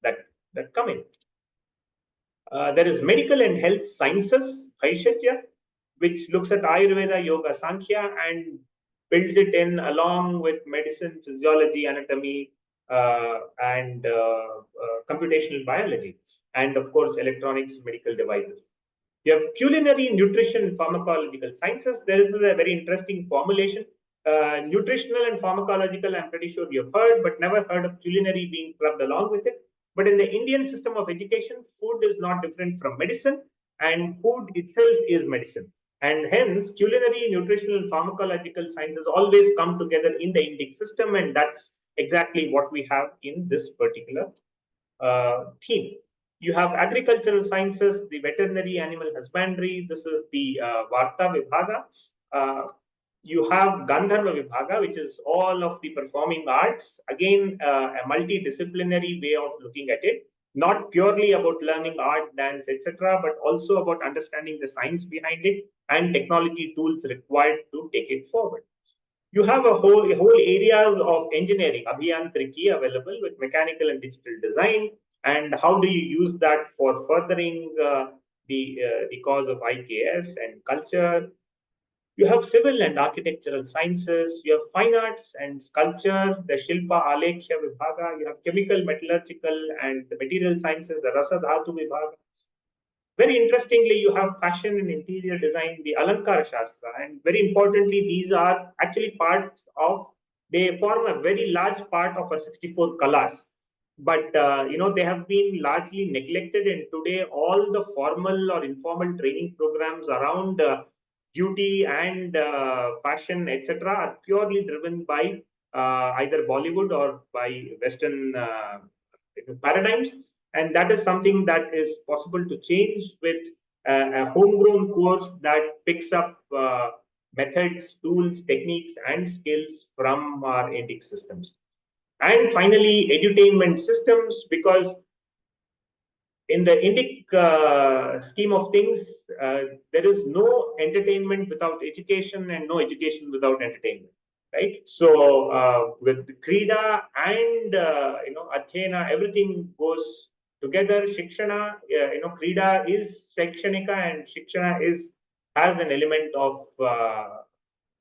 that come in. There is medical and health sciences, Bhaishya, which looks at Ayurveda, Yoga, Sankhya, and builds it in along with medicine, physiology, anatomy, and computational biology, and of course, electronics, medical devices. You have culinary, nutrition, pharmacological sciences. There is a very interesting formulation. Nutritional and pharmacological, I'm pretty sure you've heard, but never heard of culinary being clubbed along with it. But in the Indian system of education, food is not different from medicine, and food itself is medicine. And hence, culinary, nutritional, and pharmacological sciences always come together in the Indic system, and that's exactly what we have in this particular theme. You have agricultural sciences, the veterinary, animal husbandry. This is the Varta Vibhaga. You have Gandharva Vibhaga, which is all of the performing arts. Again, a multidisciplinary way of looking at it. Not purely about learning art, dance, etc., but also about understanding the science behind it and technology tools required to take it forward. You have a whole areas of engineering, Abhiyantriki, available with mechanical and digital design, and how do you use that for furthering the cause of IKS and culture. You have civil and architectural sciences. You have fine arts and sculpture, the Shilpa Alekhya Vibhaga. You have chemical, metallurgical, and the material sciences, the Rasa Dhatu Vibhaga. Very interestingly, you have fashion and interior design, the Alankara Shastra. And very importantly, these are actually part of They form a very large part of our 64 kalas. But they have been largely neglected, and today all the formal or informal training programs around beauty and fashion, etc., are purely driven by either Bollywood or by Western paradigms. And that is something that is possible to change with a homegrown course that picks up methods, tools, techniques, and skills from our Indic systems. And finally, edutainment systems, because in the Indic scheme of things, there is no entertainment without education and no education without entertainment, right? So with Krida and Adhyayana, everything goes together. Shikshana, Krida is Shikshanika, and Shikshana has an element of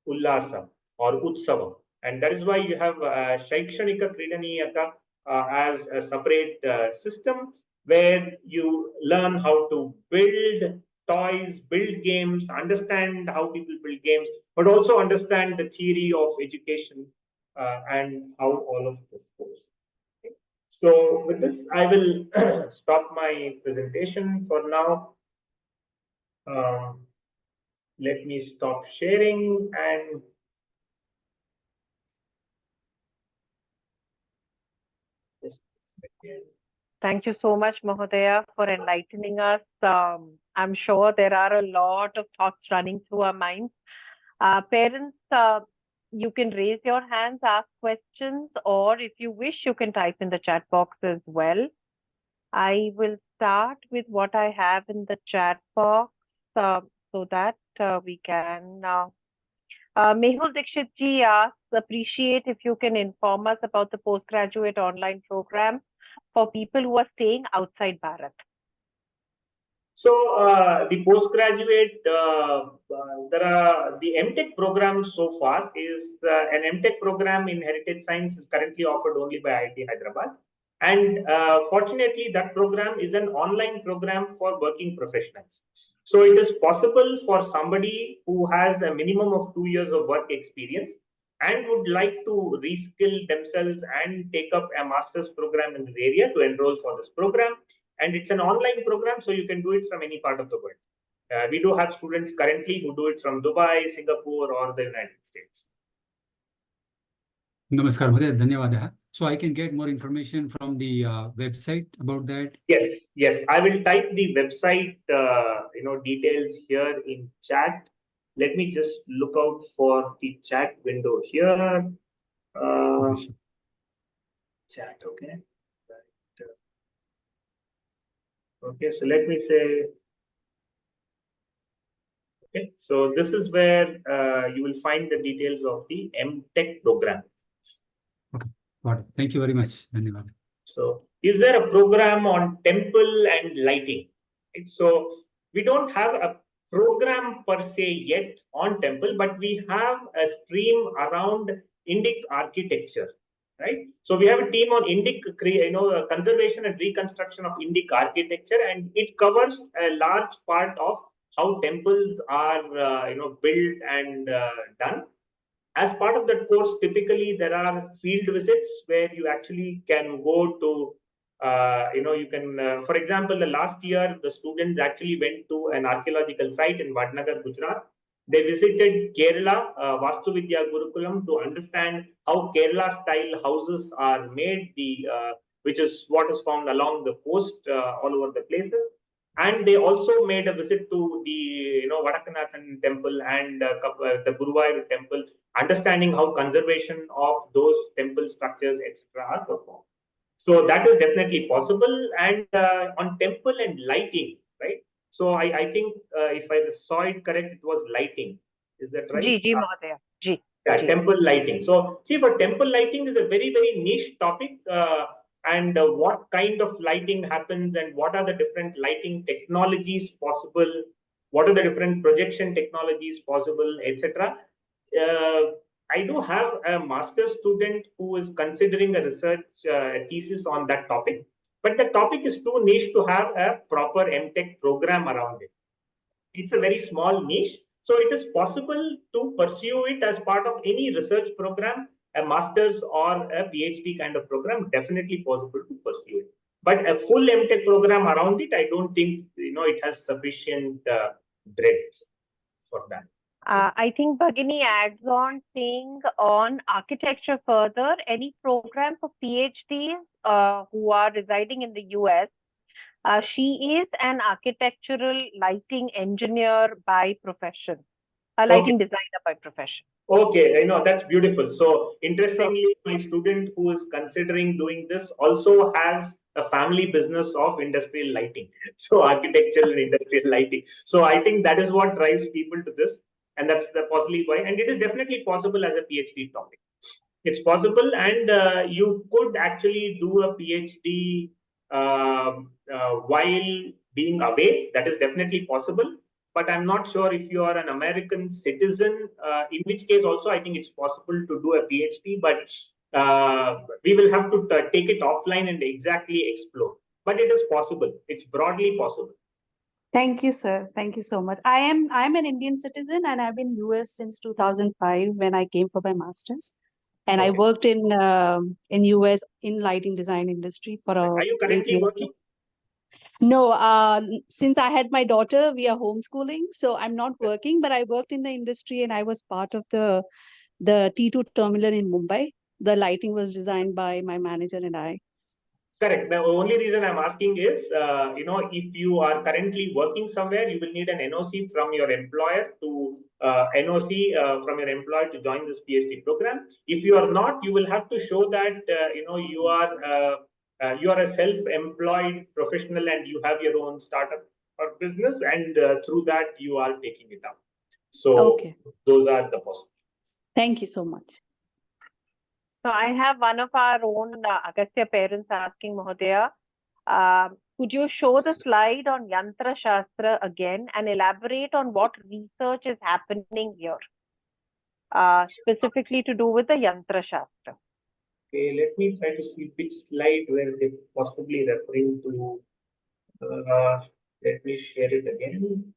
Ullasa or Utsava. And that is why you have Shaikshanika Kridaniyaka as a separate system where you learn how to build toys, build games, understand how people build games, but also understand the theory of education and how all of this goes. Okay. So with this, I will stop my presentation for now. Let me stop sharing and thank you so much, Mahodaya, for enlightening us. I'm sure there are a lot of thoughts running through our minds. Parents, you can raise your hands, ask questions, or if you wish, you can type in the chat box as well. I will start with what I have in the chat box so that we can. Mehul Dikshit ji asks, appreciate if you can inform us about the postgraduate online program for people who are staying outside Bharat. So the postgraduate, there are the MTech program so far is an MTech program in heritage science is currently offered only by IIT Hyderabad. And fortunately, that program is an online program for working professionals. So it is possible for somebody who has a minimum of 2 years of work experience and would like to reskill themselves and take up a master's program in this area to enroll for this program. And it's an online program, so you can do it from any part of the world. We do have students currently who do it from Dubai, Singapore, or the United States. Namaskar, Dhanyawad. So I can get more information from the website about that? Yes. I will type the website, details here in chat. Let me just look out for the chat window here. Chat, okay. Right. Okay, so let me say, okay, so this is where you will find the details of the MTech program. Okay, got it. Thank you very much. So, is there a program on temple and lighting? So, we don't have a program per se yet on temple, but we have a stream around Indic architecture, right? So, we have a team on Indic, conservation and reconstruction of Indic architecture, and it covers a large part of how temples are, built and done. As part of that course, typically there are field visits where you actually can go to, for example, the last year, the students actually went to an archaeological site in Vadnagar, Gujarat. They visited Kerala, Vastu Vidya Gurukulam, to understand how Kerala style houses are made, which is what is found along the coast all over the places. And they also made a visit to the Vadakanathan temple and the Guruvayur temple, understanding how conservation of those temple structures, etc., are performed. So that is definitely possible. And on temple and lighting, right? So I think if I saw it correct, it was lighting. Is that right? Ji, Mahodaya. Ji. Yeah, temple lighting. So see, for temple lighting is a very, very niche topic. And what kind of lighting happens and what are the different lighting technologies possible, what are the different projection technologies possible, etc. I do have a master's student who is considering a research thesis on that topic, but the topic is too niche to have a proper MTech program around it. It's a very small niche, so it is possible to pursue it as part of any research program a master's or a PhD kind of program, definitely possible to pursue it. But a full MTech program around it, I don't think it has sufficient breadth for that. I think Bhagini adds on saying on architecture further, any program for PhDs who are residing in the US, she is an architectural lighting engineer by profession, a lighting designer by profession. Okay, that's beautiful. So interestingly, my student who is considering doing this also has a family business of industrial lighting. So architectural and industrial lighting. So I think that is what drives people to this. And that's possibly why. And it is definitely possible as a PhD topic. It's possible. And you could actually do a PhD while being away. That is definitely possible. But I'm not sure if you are an American citizen, in which case also I think it's possible to do a PhD, but we will have to take it offline and exactly explore. But it is possible. It's broadly possible. Thank you, sir. Thank you so much. I'm an Indian citizen and I've been US since 2005 when I came for my master's. And I worked in US in lighting design industry for Are you currently working? No, since I had my daughter, we are homeschooling, so I'm not working, but I worked in the industry and I was part of the T2 terminal in Mumbai. The lighting was designed by my manager and I. Correct. The only reason I'm asking is, if you are currently working somewhere, you will need an NOC from your employer to from your employer to join this PhD program. If you are not, you will have to show that you are a self-employed professional and you have your own startup or business, and through that you are taking it up. So those are the possibilities. Thank you so much. So I have one of our own Agastya parents asking, Mohodaya, could you show the slide on Yantra Shastra again and elaborate on what research is happening here, specifically to do with the Yantra Shastra? Okay, let me try to see which slide were they possibly referring to. Let me share it again.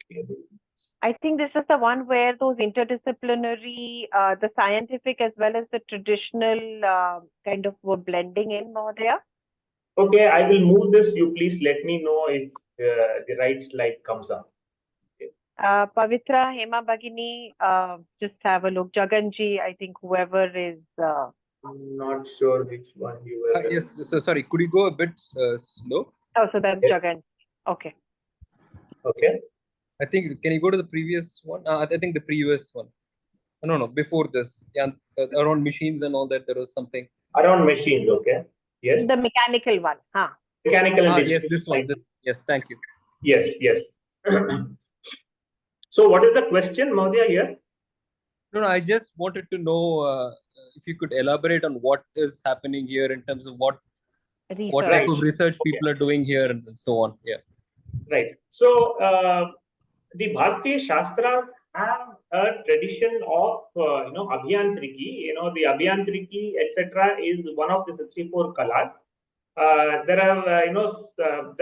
Okay. I think this is the one where those interdisciplinary, the scientific as well as the traditional kind of were blending in, Mohodaya. Okay, I will move this. You please let me know if the right slide comes up. Okay. Pavitra, Hema Bhagini, just have a look. Jaganji, I think whoever is... I'm not sure which one you were. Yes, so sorry, could you go a bit slow? Oh, so that's Jaganji. Okay. Okay. I think, can you go to the previous one? I think the previous one. No, before this. Yeah, around machines and all that, there was something. Around machines, okay. Yes. The mechanical one. Huh? Mechanical and yes, this one. Yes, thank you. Yes, yes. So what is the question, Mohodaya, here? No, I just wanted to know if you could elaborate on what is happening here in terms of what type of research people are doing here and so on. Yeah. Right. So the Bharatiya Shastra have a tradition of Abhiyantriki. The Abhiyantriki, etc., is one of the 64 kalas. There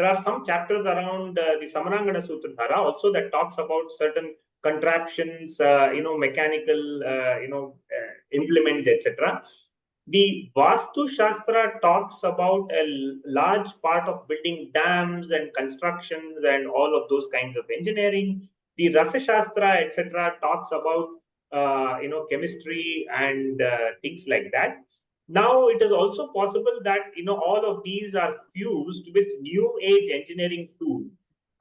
are some chapters around the Samarangana Sutradhara also that talks about certain contraptions, mechanical, implements, etc. The Vastu Shastra talks about a large part of building dams and constructions and all of those kinds of engineering. The Rasa Shastra, etc., talks about chemistry and things like that. Now it is also possible that all of these are fused with new age engineering tools,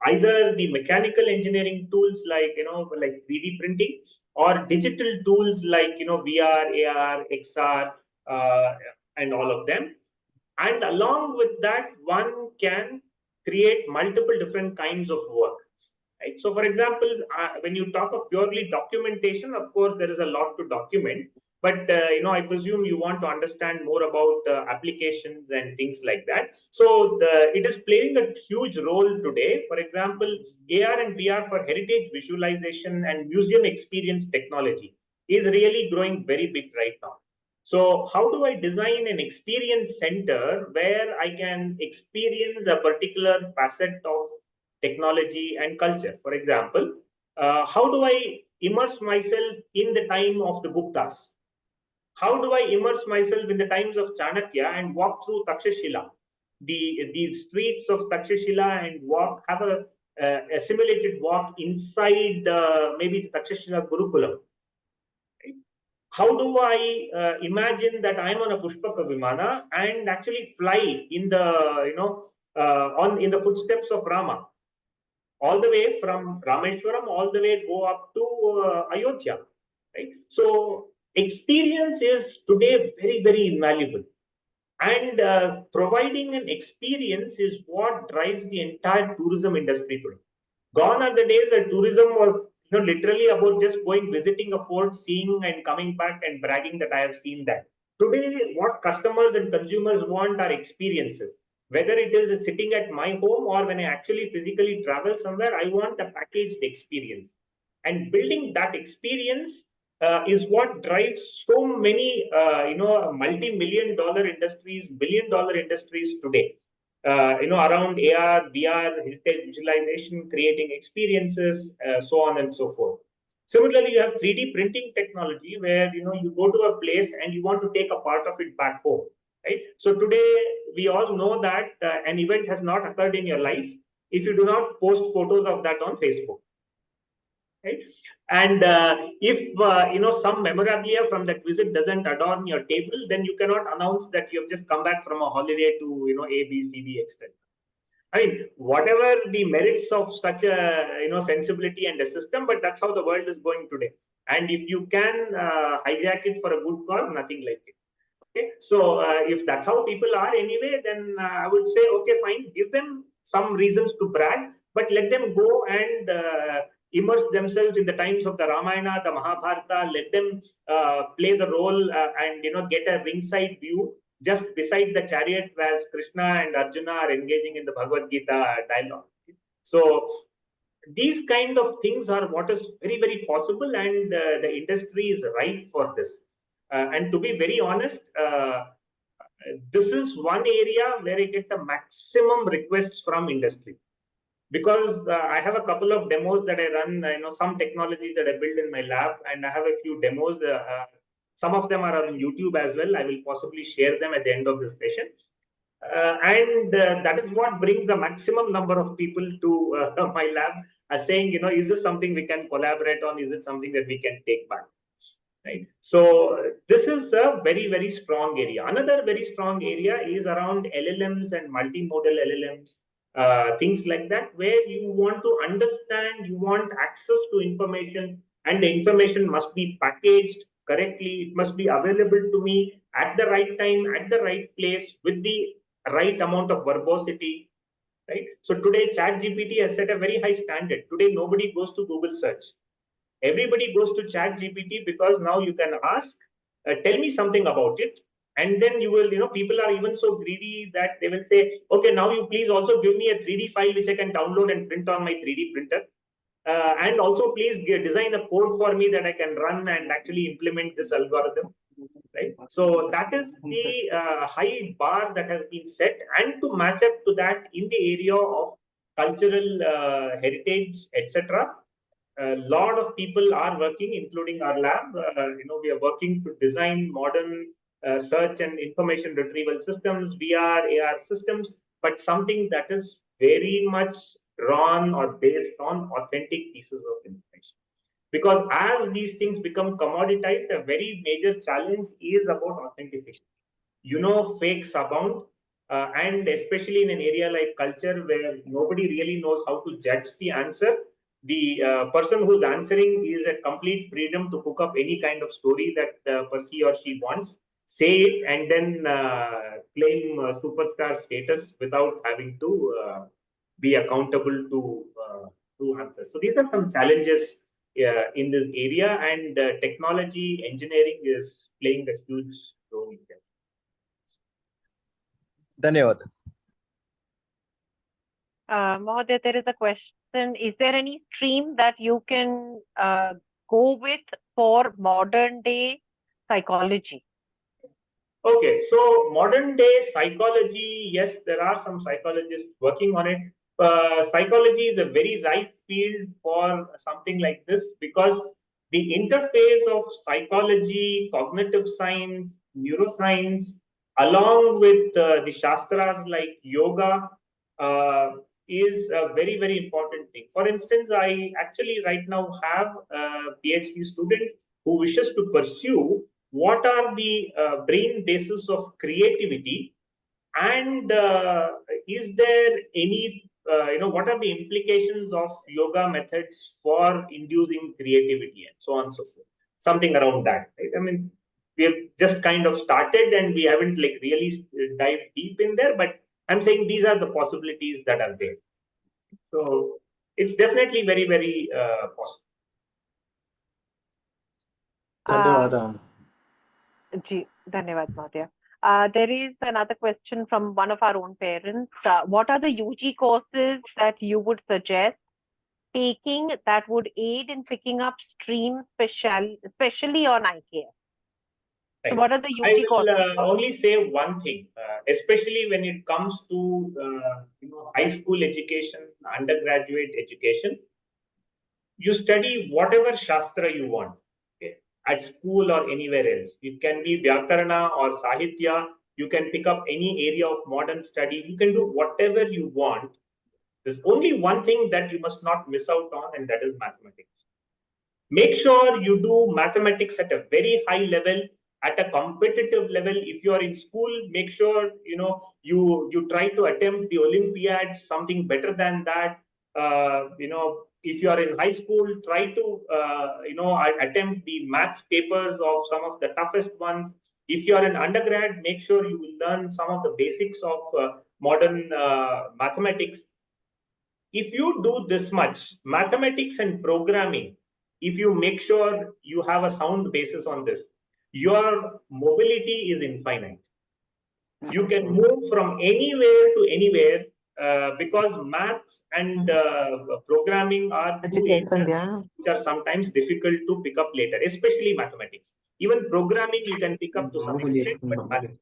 either the mechanical engineering tools like 3D printing, or digital tools like VR, AR, XR, and all of them. And along with that, one can create multiple different kinds of work. Right? So, for example, when you talk of purely documentation, of course, there is a lot to document. But I presume you want to understand more about applications and things like that. So it is playing a huge role today. For example, AR and VR for heritage visualization and museum experience technology is really growing very big right now. So how do I design an experience center where I can experience a particular facet of technology and culture? For example, how do I immerse myself in the time of the Guptas? How do I immerse myself in the times of Chanakya and walk through Takshashila, the streets of Takshashila, and have a simulated walk inside maybe the Takshashila Gurukulam? Right? How do I imagine that I'm on a Pushpaka Vimana and actually fly in the in the footsteps of Rama, all the way from Rameshwaram, all the way go up to Ayodhya, right? So experience is today very, very invaluable. And providing an experience is what drives the entire tourism industry today. Gone are the days where tourism was literally about just going, visiting a fort, seeing and coming back and bragging that I have seen that. Today, what customers and consumers want are experiences. Whether it is sitting at my home or when I actually physically travel somewhere, I want a packaged experience. And building that experience is what drives so many, multi-million dollar industries, billion-dollar industries today. Around AR, VR, heritage visualization, creating experiences, so on and so forth. Similarly, you have 3D printing technology where you go to a place and you want to take a part of it back home, right? So today we all know that an event has not occurred in your life if you do not post photos of that on Facebook. Right? And if some memorabilia from that visit doesn't adorn your table, then you cannot announce that you have just come back from a holiday to A, B, C, D, etc. I mean, whatever the merits of such a sensibility and a system, but that's how the world is going today. And if you can hijack it for a good cause, nothing like it. Okay, so if that's how people are anyway, then I would say, okay, fine, give them some reasons to brag, but let them go and immerse themselves in the times of the Ramayana, the Mahabharata. Let them play the role and get a ringside view just beside the chariot as Krishna and Arjuna are engaging in the Bhagavad Gita dialogue. So these kind of things are what is very, very possible, and the industry is ripe for this. And to be very honest, this is one area where I get the maximum requests from industry, because I have a couple of demos that I run, some technologies that I build in my lab, and I have a few demos. Some of them are on YouTube as well. I will possibly share them at the end of this session. That is what brings the maximum number of people to my lab, saying, is this something we can collaborate on? Is it something that we can take back? Right. So this is a very, very strong area. Another very strong area is around LLMs and multimodal LLMs, things like that, where you want to understand, you want access to information, and the information must be packaged correctly. It must be available to me at the right time, at the right place, with the right amount of verbosity. Right. So today, ChatGPT has set a very high standard. Today, nobody goes to Google search. Everybody goes to ChatGPT because now you can ask, tell me something about it. And then you will, people are even so greedy that they will say, okay, now you please also give me a 3D file which I can download and print on my 3D printer. And also please design a code for me that I can run and actually implement this algorithm. Right. So that is the high bar that has been set. And to match up to that in the area of cultural heritage, etc., a lot of people are working, including our lab. We are working to design modern search and information retrieval systems, VR, AR systems, but something that is very much drawn or based on authentic pieces of information. Because as these things become commoditized, a very major challenge is about authenticity. Fakes abound, and especially in an area like culture where nobody really knows how to judge the answer. The person who's answering is a complete freedom to cook up any kind of story that he or she wants, say it, and then claim superstar status without having to be accountable to answers. So these are some challenges in this area, and technology engineering is playing a huge role here. Dhanyavad. Mohan, there is a question. Is there any stream that you can go with for modern day psychology? Okay, so modern day psychology, yes, there are some psychologists working on it. Psychology is a very right field for something like this, because the interface of psychology, cognitive science, neuroscience, along with the Shastras like yoga, is a very, very important thing. For instance, I actually right now have a PhD student who wishes to pursue what are the brain bases of creativity, and is there any, what are the implications of yoga methods for inducing creativity and so on and so forth. Something around that. Right? I mean, we have just kind of started and we haven't like really dived deep in there, but I'm saying these are the possibilities that are there. So it's definitely very, very possible. Dhanyavad, Madhya. There is another question from one of our own parents. What are the UG courses that you would suggest taking that would aid in picking up streams, especially on IKS? Right. So what are the I UG will courses? only say one thing, especially when it comes to high school education, undergraduate education. You study whatever Shastra you want, okay, at school or anywhere else. It can be Vyakarana or Sahitya. You can pick up any area of modern study. You can do whatever you want. There's only one thing that you must not miss out on, and that is mathematics. Make sure you do mathematics at a very high level, at a competitive level. If you are in school, make sure you try to attempt the Olympiad, something better than that. If you are in high school, try to attempt the maths papers of some of the toughest ones. If you are an undergrad, make sure you will learn some of the basics of modern mathematics. If you do this much, mathematics and programming, if you make sure you have a sound basis on this, your mobility is infinite. You can move from anywhere to anywhere because maths and programming are two areas which are sometimes difficult to pick up later, especially mathematics. Even programming you can pick up to some extent, but mathematics.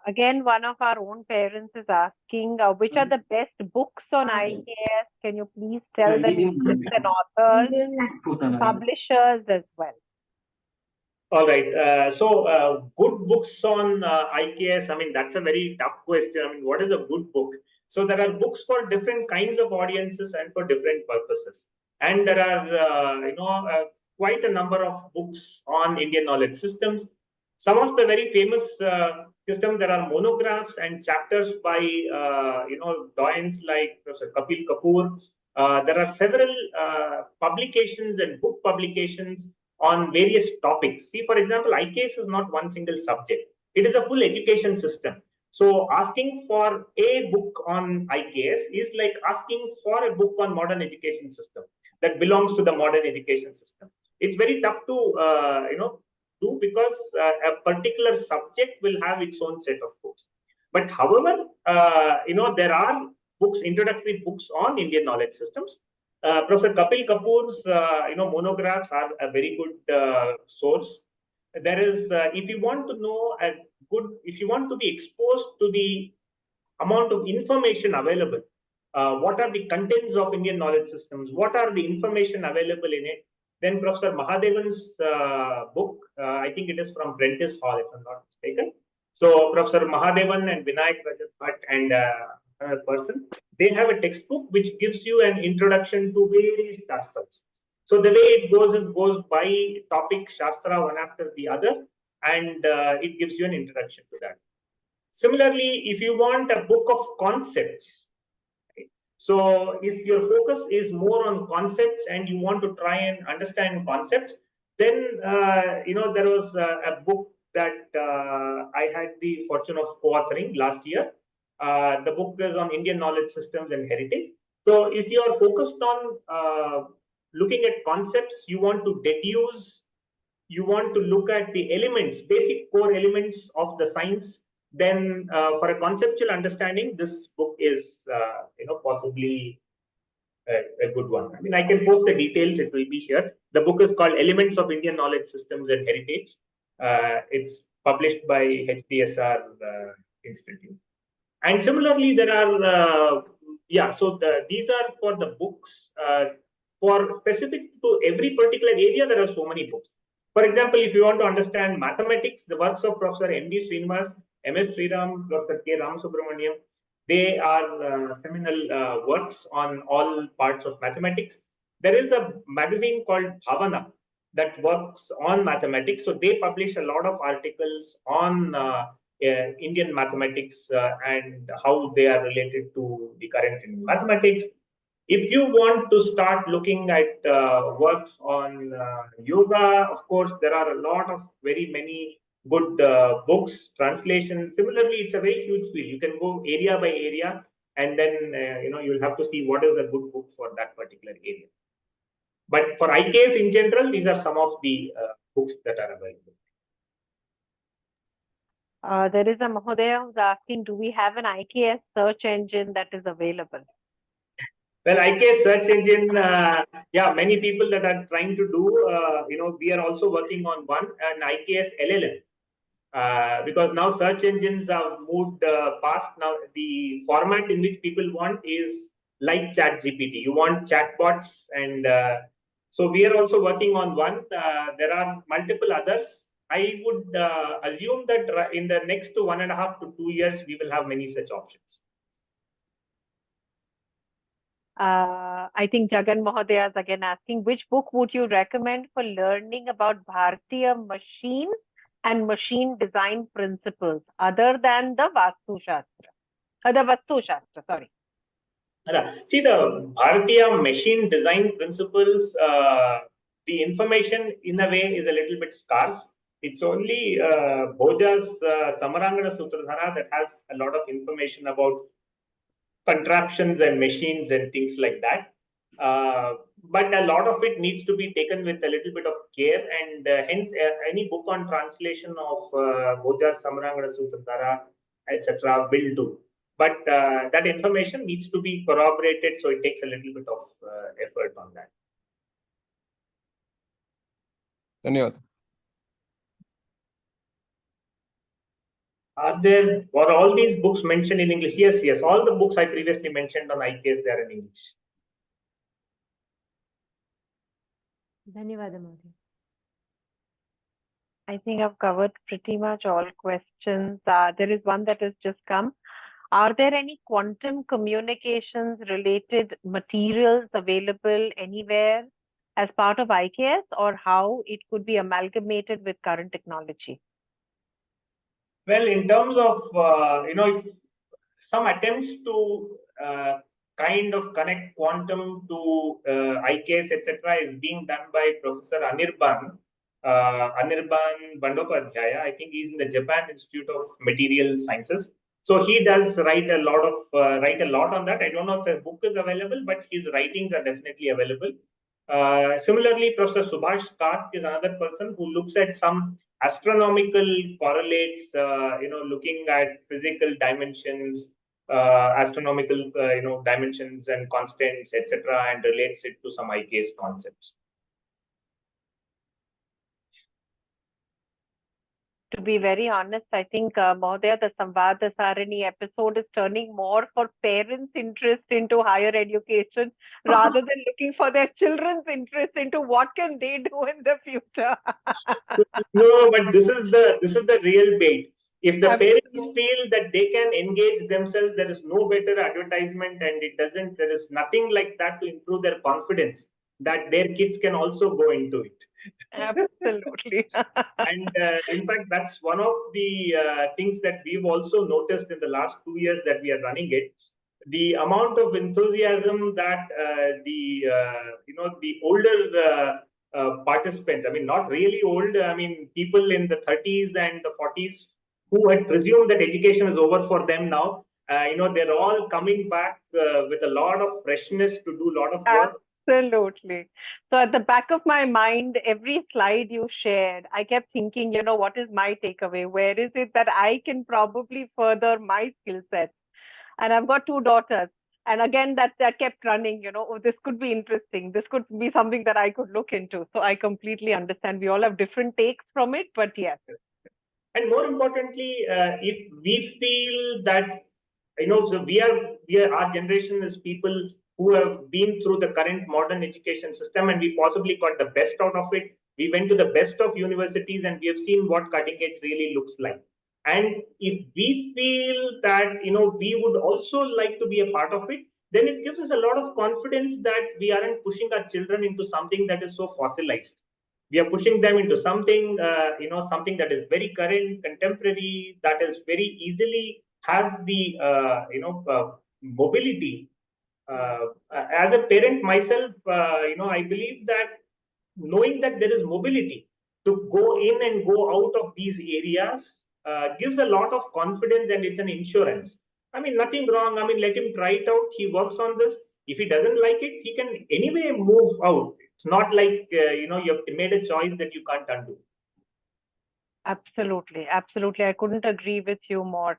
Again, one of our own parents is asking, which are the best books on IKS? Can you please tell the names and authors, publishers as well? All right. Good books on IKS. I mean, that's a very tough question. I mean, what is a good book? So there are books for different kinds of audiences and for different purposes. And there are, quite a number of books on Indian knowledge systems. Some of the very famous systems, there are monographs and chapters by, doyens like Professor Kapil Kapoor. There are several publications and book publications on various topics. See, for example, IKS is not one single subject. It is a full education system. So asking for a book on IKS is like asking for a book on modern education system that belongs to the modern education system. It's very tough to, do because a particular subject will have its own set of books. But however, there are books, introductory books on Indian knowledge systems. Professor Kapil Kapoor's, monographs are a very good source. There is, if you want to know if you want to be exposed to the amount of information available, what are the contents of Indian knowledge systems, what are the information available in it, then Professor Mahadevan's book, I think it is from Prentice Hall, if I'm not mistaken. So Professor Mahadevan and Vinayak Rajat Bhatt and another person, they have a textbook which gives you an introduction to various shastras. So the way it goes by topic shastra one after the other, and it gives you an introduction to that. Similarly, if you want a book of concepts, right? So if your focus is more on concepts and you want to try and understand concepts, then there was a book that I had the fortune of co-authoring last year. The book is on Indian knowledge systems and heritage. So if you are focused on looking at concepts, you want to deduce, you want to look at the elements, basic core elements of the science, then for a conceptual understanding, this book is, possibly a good one. I mean, I can post the details, it will be here. The book is called Elements of Indian Knowledge Systems and Heritage. It's published by HDSR Institute. And similarly, there are, so these are for the books. For specific to every particular area, there are so many books. For example, if you want to understand mathematics, the works of Professor M.D. Srinivas, M.S. Sriram, Dr. K. Ramasubramaniam, they are seminal works on all parts of mathematics. There is a magazine called Bhavana that works on mathematics. So they publish a lot of articles on Indian mathematics and how they are related to the current in mathematics. If you want to start looking at works on yoga, of course, there are a lot of very many good books, translations. Similarly, it's a very huge field. You can go area by area, and then you'll have to see what is a good book for that particular area. But for IKS in general, these are some of the books that are available. There is a Mahodaya who's asking, do we have an IKS search engine that is available? Well, IKS search engine, many people that are trying to do, we are also working on one, an IKS LLM. Because now search engines have moved past. Now the format in which people want is like ChatGPT. You want chatbots, and so we are also working on one. There are multiple others. I would assume that in the next 1.5 to 2 years, we will have many such options. I think Jagan Mahodaya is again asking, which book would you recommend for learning about Bharatiya machines and machine design principles other than the Vastu Shastra? The Vastu Shastra, sorry. See, the Bharatiya machine design principles, the information in a way is a little bit scarce. It's only Bhoja's Samarangana Sutradhara that has a lot of information about contraptions and machines and things like that. But a lot of it needs to be taken with a little bit of care, and hence any book on translation of Bhoja's Samarangana Sutradhara, etc. will do. But that information needs to be corroborated, so it takes a little bit of effort on that. Dhanyawad. Are all these books mentioned in English? Yes. All the books I previously mentioned on IKS, they are in English. Dhanyawad, Mahodaya. I think I've covered pretty much all questions. There is one that has just come. Are there any quantum communications related materials available anywhere as part of IKS, or how it could be amalgamated with current technology? Well, in terms of, if some attempts to kind of connect quantum to IKS, etc., is being done by Professor Anirban Bandopadhyaya. I think he's in the Japan Institute of Material Sciences. So he does write a lot on that. I don't know if a book is available, but his writings are definitely available. Similarly, Professor Subhash Karth is another person who looks at some astronomical correlates, looking at physical dimensions, astronomical, dimensions and constants, etc., and relates it to some IKS concepts. To be very honest, I think, Mahodaya, the Samvadasarani episode is turning more for parents' interest into higher education rather than looking for their children's interest into what can they do in the future. No, but this is the real bait. If the parents feel that they can engage themselves, there is no better advertisement, and there is nothing like that to improve their confidence that their kids can also go into it. Absolutely. And in fact, that's one of the things that we've also noticed in the last 2 years that we are running it. The amount of enthusiasm that the older participants, I mean, not really old, I mean, people in the 30s and the 40s who had presumed that education is over for them now, they're all coming back with a lot of freshness to do a lot of work. Absolutely. So at the back of my mind, every slide you shared, I kept thinking, what is my takeaway? Where is it that I can probably further my skill sets? And I've got 2 daughters. And again, that kept running, this could be interesting. This could be something that I could look into. So I completely understand. We all have different takes from it, but yes. And more importantly, if we feel that So our generation is people who have been through the current modern education system, and we possibly got the best out of it. We went to the best of universities, and we have seen what cutting edge really looks like. And if we feel that, we would also like to be a part of it, then it gives us a lot of confidence that we aren't pushing our children into something that is so fossilized. We are pushing them into something, something that is very current, contemporary, that is very easily has the, mobility. As a parent myself, I believe that knowing that there is mobility to go in and go out of these areas gives a lot of confidence, and it's an insurance. I mean, nothing wrong. I mean, let him try it out. He works on this. If he doesn't like it, he can anyway move out. It's not like, you have made a choice that you can't undo. Absolutely. Absolutely. I couldn't agree with you more.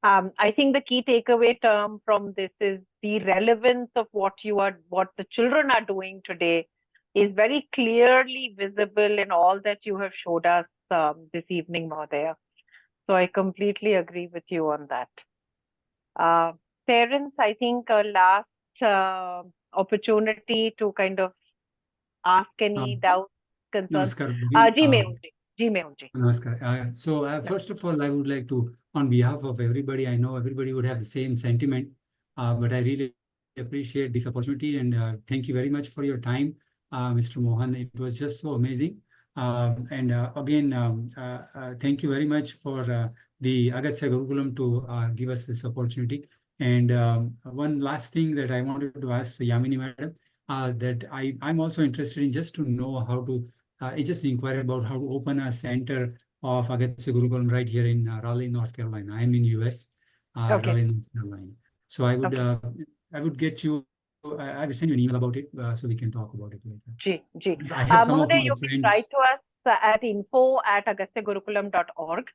I think the key takeaway term from this is the relevance of what the children are doing today is very clearly visible in all that you have showed us this evening, Mohdaya. So I completely agree with you on that. Parents, I think a last opportunity to kind of ask any doubts, concerns. Namaskar. So first of all, I would like to, on behalf of everybody, I know everybody would have the same sentiment, but I really appreciate this opportunity, and thank you very much for your time, Mr. Mohan. It was just so amazing. Again, thank you very much for the Agastya Gurukulam to give us this opportunity. And one last thing that I wanted to ask Yamini Madam, that I'm also interested in just to know how to, I just inquired about how to open a center of Agastya Gurukulam right here in Raleigh, North Carolina. I'm in US, Raleigh, North Carolina. So I would get you, I will send you an email about it so we can talk about it later. I have some of my you friends. Can write to us at info@agastyagurukulam.org.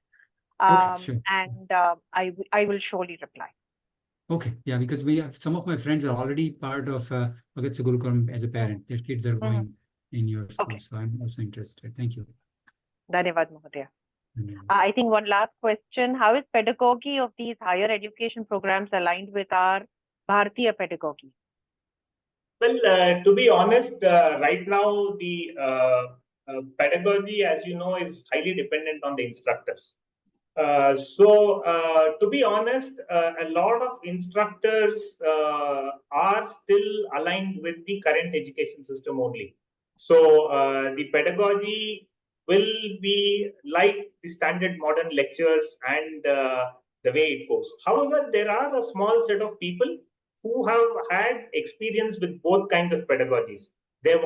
Okay, sure. And I will surely reply. Okay, yeah, because some of my friends are already part of Agastya Gurukulam as a parent. Their kids are going in your school, so I'm also interested. Thank you. Dhanyavad, Mohdaya. I think one last question. How is pedagogy of these higher education programs aligned with our Bharatiya pedagogy? Well, to be honest, right now the pedagogy, as you know, is highly dependent on the instructors. To be honest, a lot of instructors are still aligned with the current education system only. So the pedagogy will be like the standard modern lectures and the way it goes. However, there are a small set of people who have had experience with both kinds of pedagogies. They have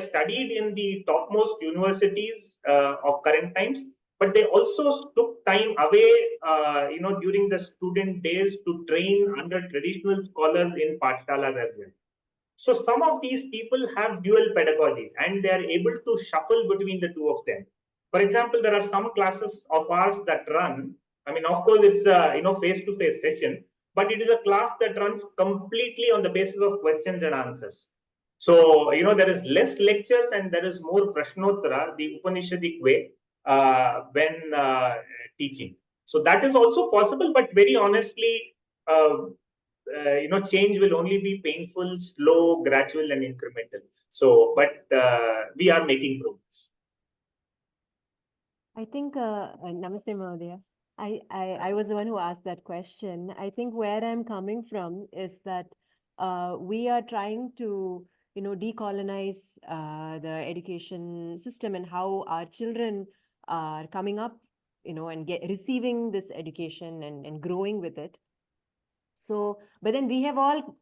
studied in the topmost universities of current times, but they also took time away, during the student days to train under traditional scholars in Pathshalas as well. So some of these people have dual pedagogies, and they are able to shuffle between the two of them. For example, there are some classes of ours that run. I mean, of course, it's a face-to-face session, but it is a class that runs completely on the basis of questions and answers. So there is less lectures and there is more prashnottara, the Upanishadic way, when teaching. So that is also possible, but very honestly, change will only be painful, slow, gradual, and incremental. So, but we are making progress. I think, Namaste Mahodaya. I was the one who asked that question. I think where I'm coming from is that we are trying to, decolonize the education system and how our children are coming up, and receiving this education and growing with it. So, but then we have all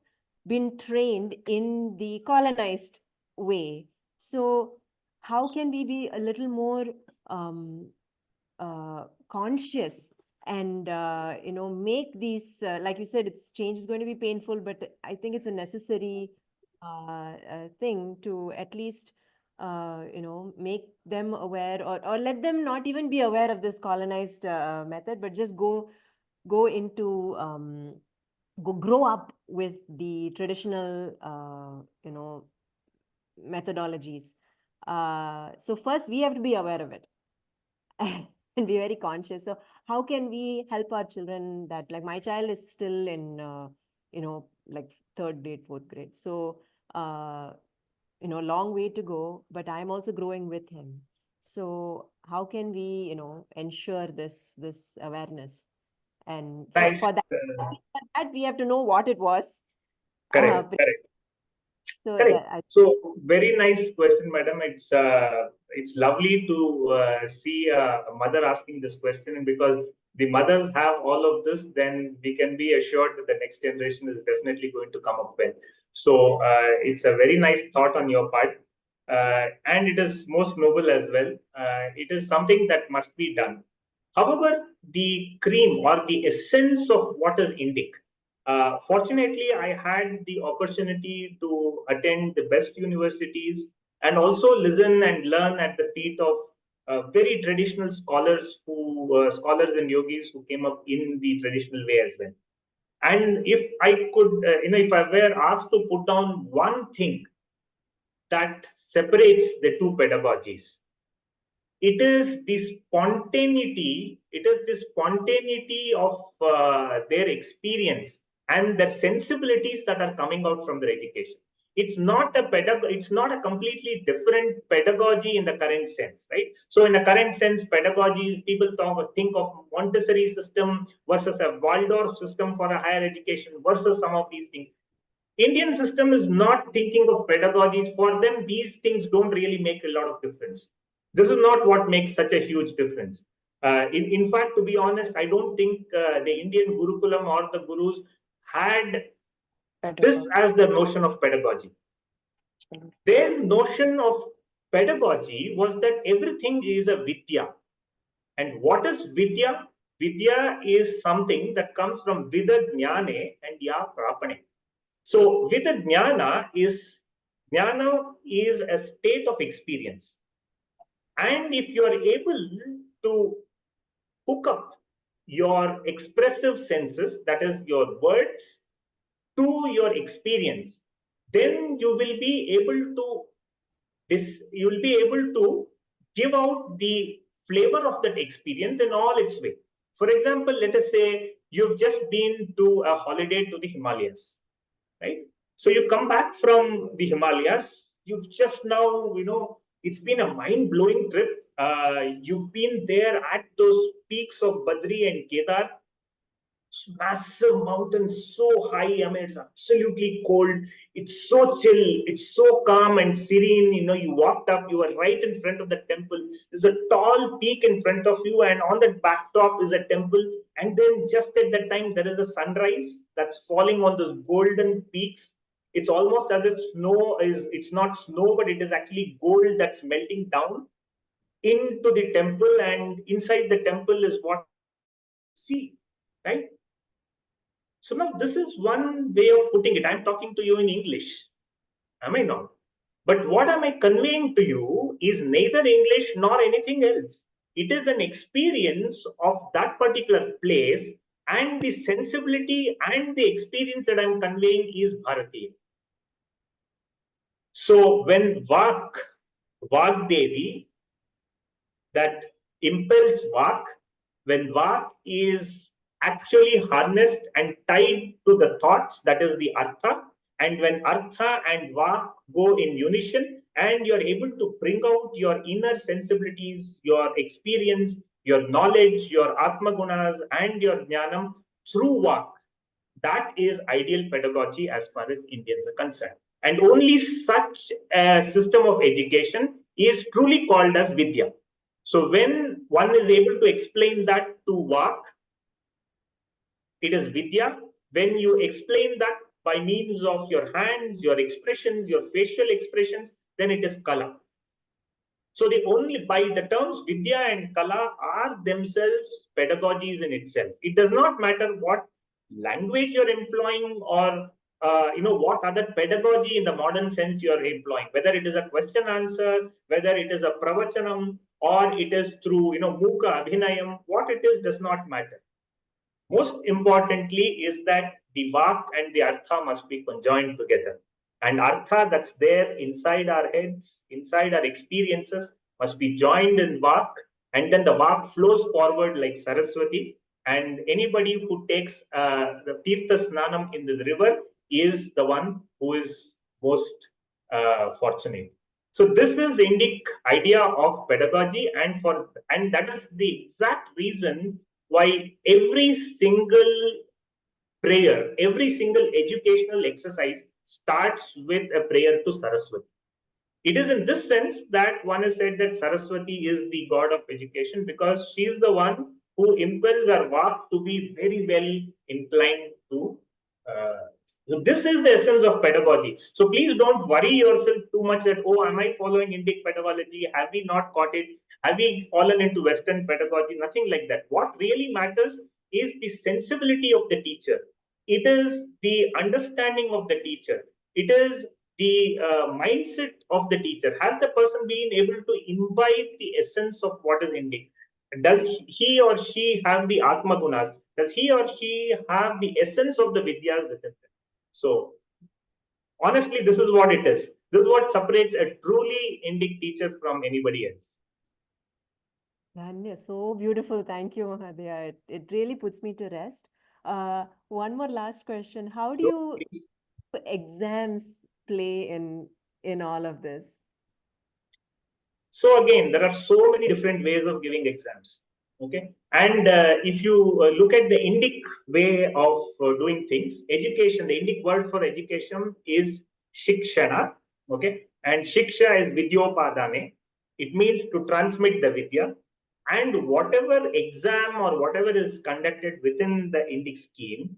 been trained in the colonized way. So how can we be a little more conscious and, make these, like you said, change is going to be painful, but I think it's a necessary thing to at least, make them aware, or let them not even be aware of this colonized method, but just go into, grow up with the traditional, methodologies. So first we have to be aware of it. and be very conscious. So how can we help our children that, like, my child is still in, like 3rd grade, 4th grade. So, long way to go, but I'm also growing with him. So how can we, ensure this awareness? And for that, we have to know what it was. Correct. So correct. So very nice question, madam. It's lovely to see a mother asking this question, and because the mothers have all of this, then we can be assured that the next generation is definitely going to come up well. So it's a very nice thought on your part, and it is most noble as well. It is something that must be done. However, the cream or the essence of what is Indic. Fortunately, I had the opportunity to attend the best universities and also listen and learn at the feet of very traditional scholars scholars and yogis who came up in the traditional way as well. And if I could, if I were asked to put down one thing that separates the two pedagogies, it is the spontaneity. It is the spontaneity of their experience and the sensibilities that are coming out from their education. It's not a completely different pedagogy in the current sense, right? So in the current sense, pedagogies, people think of Montessori system versus a Waldorf system for a higher education versus some of these things. Indian system is not thinking of pedagogy. For them, these things don't really make a lot of difference. This is not what makes such a huge difference. In fact, to be honest, I don't think the Indian Gurukulam or the gurus had this as the notion of pedagogy. Their notion of pedagogy was that everything is a vidya. And what is vidya? Vidya is something that comes from vida jnane and ya prapane. So vida jnana is a state of experience. And if you are able to hook up your expressive senses, that is your words, to your experience, then you will be able to give out the flavor of that experience in all its way. For example, let us say you've just been to a holiday to the Himalayas, right? So you come back from the Himalayas, you've just now, it's been a mind-blowing trip. You've been there at those peaks of Badri and Kedar, massive mountains, so high. I mean, it's absolutely cold. It's so chill. It's so calm and serene. You walked up, you were right in front of the temple. There's a tall peak in front of you, and on that backdrop is a temple. And then just at that time, there is a sunrise that's falling on those golden peaks. It's almost as if it's not snow, but it is actually gold that's melting down into the temple, and inside the temple is what see, right? So now this is one way of putting it. I'm talking to you in English. Am I not? But what am I conveying to you is neither English nor anything else. It is an experience of that particular place, and the sensibility and the experience that I'm conveying is Bharatiya. So when Vagdevi, that impels Vak, when Vak is actually harnessed and tied to the thoughts, that is the Artha, and when Artha and Vak go in unison, and you're able to bring out your inner sensibilities, your experience, your knowledge, your Atma Gunas, and your Jnanam through Vak, that is ideal pedagogy as far as Indians are concerned. And only such a system of education is truly called as Vidya. So when one is able to explain that to Vak, it is Vidya. When you explain that by means of your hands, your expressions, your facial expressions, then it is Kala. So by the terms Vidya and Kala are themselves pedagogies in itself. It does not matter what language you're employing or what other pedagogy in the modern sense you're employing, whether it is a question answer, whether it is a pravachanam, or it is through Mukha Abhinayam, what it is does not matter. Most importantly is that the Vak and the Artha must be conjoined together. And Artha that's there inside our heads, inside our experiences, must be joined in Vak, and then the Vak flows forward like Saraswati. And anybody who takes the Tirtha Snanam in this river is the one who is most fortunate. So this is Indic idea of pedagogy, and that is the exact reason why every single prayer, every single educational exercise starts with a prayer to Saraswati. It is in this sense that one has said that Saraswati is the god of education, because she is the one who impels our Vak to be very well inclined to. This is the essence of pedagogy. So please don't worry yourself too much that, oh, am I following Indic pedagogy? Have we not caught it? Have we fallen into Western pedagogy? Nothing like that. What really matters is the sensibility of the teacher. It is the understanding of the teacher. It is the mindset of the teacher. Has the person been able to imbibe the essence of what is Indic? Does he or she have the Atma Gunas? Does he or she have the essence of the Vidyas within them? So, honestly, this is what it is. This is what separates a truly Indic teacher from anybody else. Dhanya, so beautiful. Thank you, Mahadaya. It really puts me to rest. One more last question. How do you exams play in all of this? So again, there are so many different ways of giving exams. Okay, and if you look at the Indic way of doing things, education, the Indic word for education is shikshana. Okay, and shiksha is vidyopadane. It means to transmit the vidya, and whatever exam or whatever is conducted within the Indic scheme,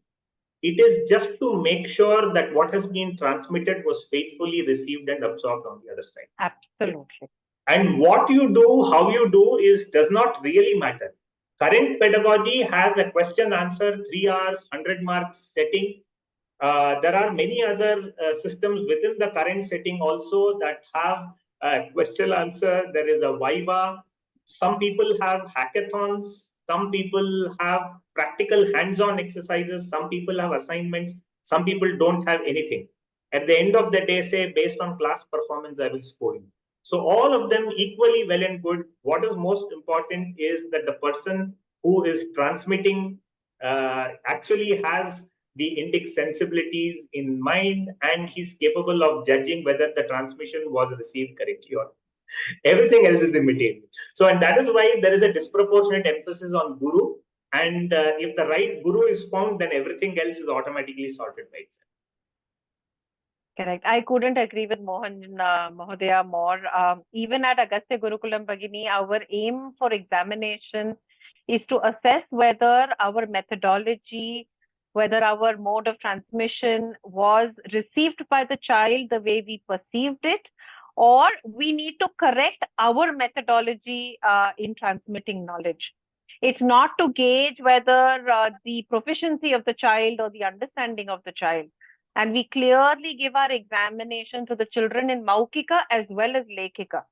it is just to make sure that what has been transmitted was faithfully received and absorbed on the other side. Absolutely. And what you do, how you do does not really matter. Current pedagogy has a question answer, 3 hours, 100 marks setting. There are many other systems within the current setting also that have a question answer. There is a Viva. Some people have hackathons. Some people have practical hands-on exercises. Some people have assignments. Some people don't have anything. At the end of the day, say, based on class performance, I will score you. So all of them equally well and good. What is most important is that the person who is transmitting actually has the Indic sensibilities in mind, and he's capable of judging whether the transmission was received correctly or not. Everything else is immaterial. So, and that is why there is a disproportionate emphasis on guru. And if the right guru is found, then everything else is automatically sorted by itself. Correct. I couldn't agree with Mohan Mahodaya more. Even at Agastya Gurukulam Bhagini, our aim for examination is to assess whether our methodology, whether our mode of transmission was received by the child the way we perceived it, or we need to correct our methodology in transmitting knowledge. It's not to gauge whether the proficiency of the child or the understanding of the child. And we clearly give our examination to the children in Maukika as well as Lekika.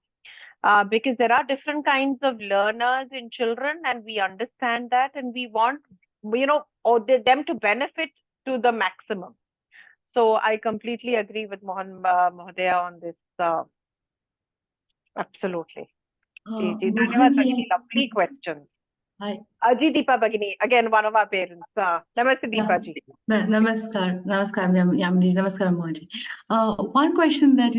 Because there are different kinds of learners in children, and we understand that, and we want, them to benefit to the maximum. So I completely agree with Mohan Mahodaya on this. Absolutely. Lovely questions. Hi. Aji Deepa Bhagini, again, one of our parents. Namaste, Deepa ji. Namaskar, Yamini, Namaskar, Mohan. One question that,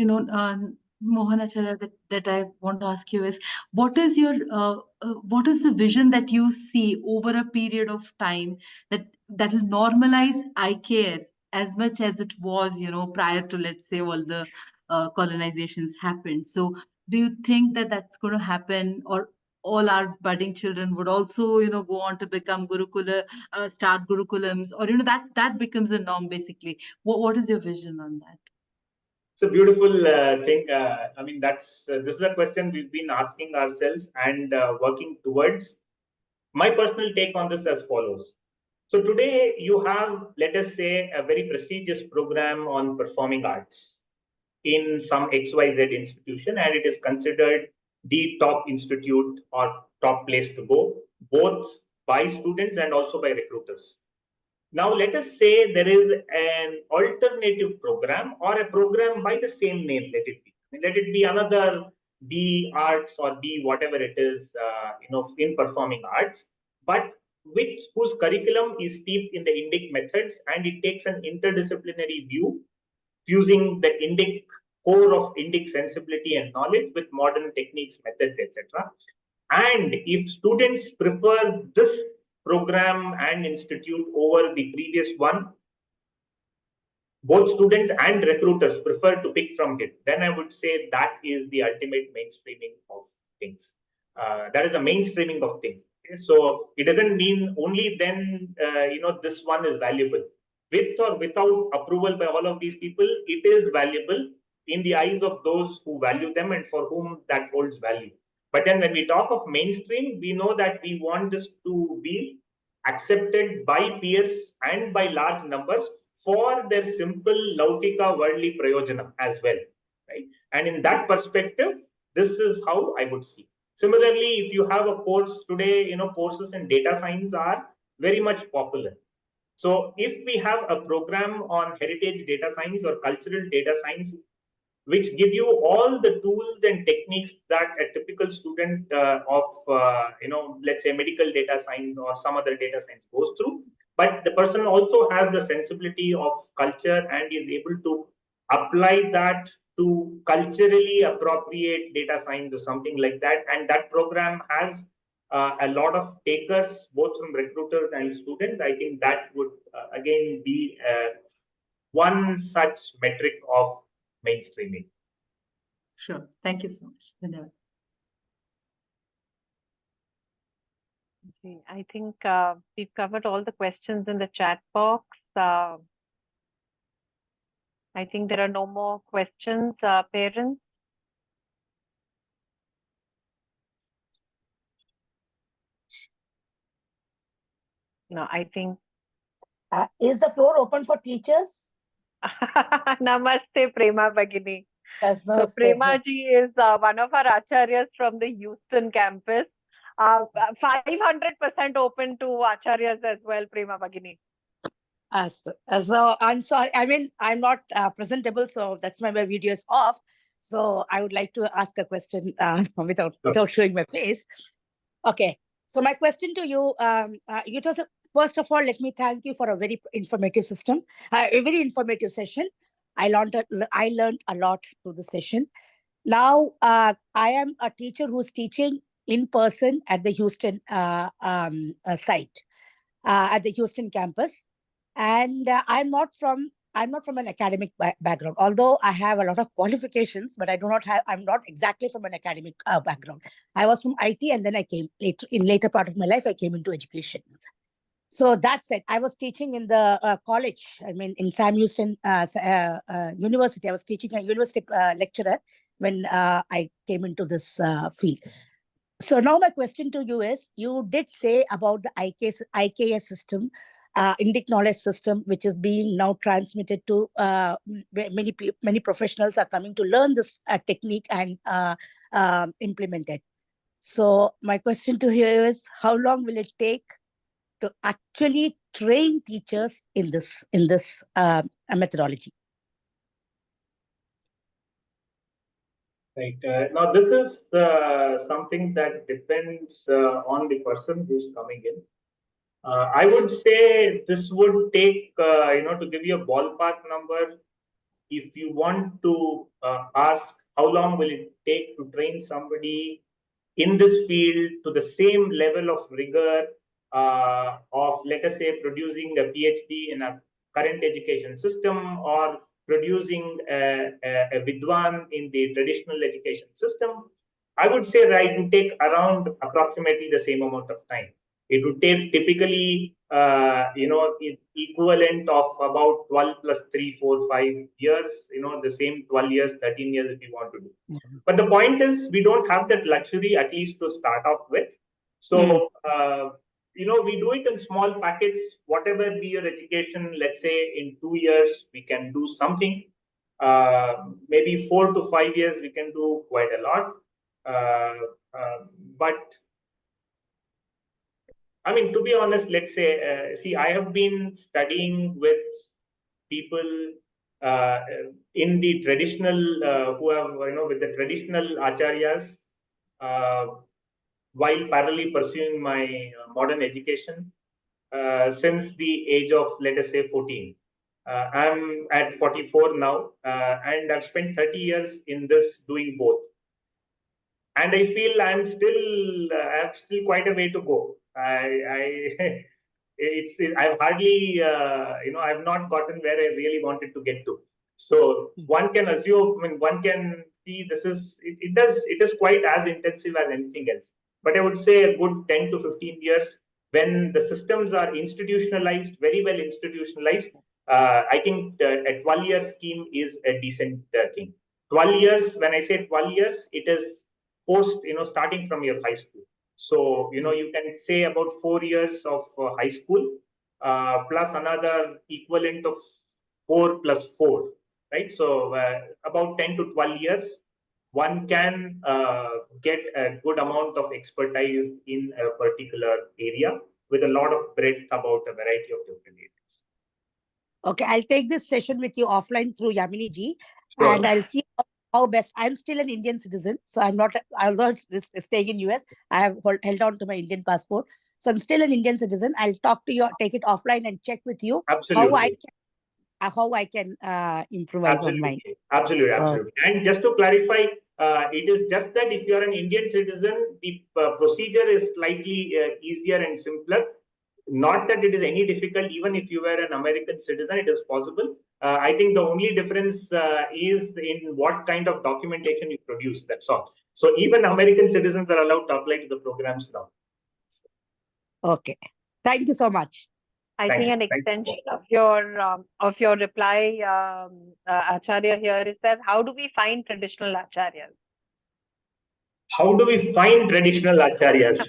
Mohan Acharya, that I want to ask you is, what is the vision that you see over a period of time that will normalize IKS as much as it was, prior to, let's say, all the colonizations happened? So do you think that that's going to happen, or all our budding children would also, go on to become Gurukula, start Gurukulams, or, that becomes the norm, basically? What is your vision on that? It's a beautiful thing. I mean, this is a question we've been asking ourselves and working towards. My personal take on this as follows. So today you have, let us say, a very prestigious program on performing arts in some XYZ institution, and it is considered the top institute or top place to go, both by students and also by recruiters. Now, let us say there is an alternative program or a program by the same name, let it be. Let it be another be arts or be whatever it is, in performing arts, but whose curriculum is steeped in the Indic methods, and it takes an interdisciplinary view, fusing the Indic core of Indic sensibility and knowledge with modern techniques, methods, etc. And if students prefer this program and institute over the previous one, both students and recruiters prefer to pick from it, then I would say that is the ultimate mainstreaming of things. That is the mainstreaming of things. Okay? So it doesn't mean only then, this one is valuable. With or without approval by all of these people, it is valuable in the eyes of those who value them and for whom that holds value. But then when we talk of mainstream, we know that we want this to be accepted by peers and by large numbers for their simple Laukika worldly prayojanam as well, right? And in that perspective, this is how I would see. Similarly, if you have a course today, courses in data science are very much popular. So if we have a program on heritage data science or cultural data science, which give you all the tools and techniques that a typical student of, let's say medical data science or some other data science goes through, but the person also has the sensibility of culture and is able to apply that to culturally appropriate data science or something like that. And that program has a lot of takers, both from recruiters and students. I think that would again be one such metric of mainstreaming. Sure. Thank you so much. Dhanyavad. Okay, I think we've covered all the questions in the chat box. I think there are no more questions, parents. No, I think. Is the floor open for teachers? Namaste, Prema Bhagini. Yes, So Prema ji is one of our acharyas from the Houston campus. 500% open to acharyas as well, Prema Bhagini. So I'm sorry. I mean, I'm not presentable, so that's why my video is off. So I would like to ask a question without showing my face. Okay. So my question to you, first of all, let me thank you for a very informative system, a very informative session. I learned a lot through the session. Now, I am a teacher who's teaching in person at the Houston site, at the Houston campus. And I'm not from an academic background, although I have a lot of qualifications, but I'm not exactly from an academic background. I was from IT, and then I came later part of my life, I came into education. So that said, I was teaching in the college, I mean, in Sam Houston University. I was teaching a university lecturer when I came into this field. So now my question to you is, you did say about the IKS system, Indic knowledge system, which is being now transmitted to many professionals are coming to learn this technique and implement it. So my question to you is, how long will it take to actually train teachers in this methodology? Right. Now, this is something that depends on the person who's coming in. I would say this would take, to give you a ballpark number, if you want to ask how long will it take to train somebody in this field to the same level of rigor of, let us say, producing a PhD in a current education system or producing a Vidwan in the traditional education system, I would say that it would take around approximately the same amount of time. It would take typically, equivalent of about 12 plus 3, 4, 5 years, the same 12 years, 13 years if you want to do. But the point is, we don't have that luxury, at least to start off with. So, we do it in small packets, whatever be your education, let's say in 2 years, we can do something. Maybe 4 to 5 years, we can do quite a lot. But I mean, to be honest, let's say, I have been studying with people in the traditional, who have, with the traditional acharyas, while parallelly pursuing my modern education since the age of, let us say, 14. I'm at 44 now, and I've spent 30 years in this doing both. And I feel I have still quite a way to go. I've hardly, I've not gotten where I really wanted to get to. So one can assume, one can see it is quite as intensive as anything else. But I would say a good 10 to 15 years when the systems are institutionalized, very well institutionalized. I think a 12-year scheme is a decent thing. 12 years, when I say 12 years, it is post, starting from your high school. So, you can say about 4 years of high school plus another equivalent of 4 plus 4, right? So, about 10 to 12 years, one can get a good amount of expertise in a particular area with a lot of breadth about a variety of different areas. Okay, I'll take this session with you offline through Yamini ji, Sure. and I'll see how best. I'm still an Indian citizen, so I'm not, although staying in US, I have held on to my Indian passport. So I'm still an Indian citizen. I'll talk to you, take it offline and check with you Absolutely. how I can improvise on mine. Absolutely. And just to clarify, it is just that if you are an Indian citizen, the procedure is slightly easier and simpler. Not that it is any difficult. Even if you were an American citizen, it is possible. I think the only difference is in what kind of documentation you produce. That's all. So even American citizens are allowed to apply to the programs now. Okay. Thank you so much. I think an extension of your reply, Acharya, here is that how do we find traditional acharyas? How do we find traditional acharyas?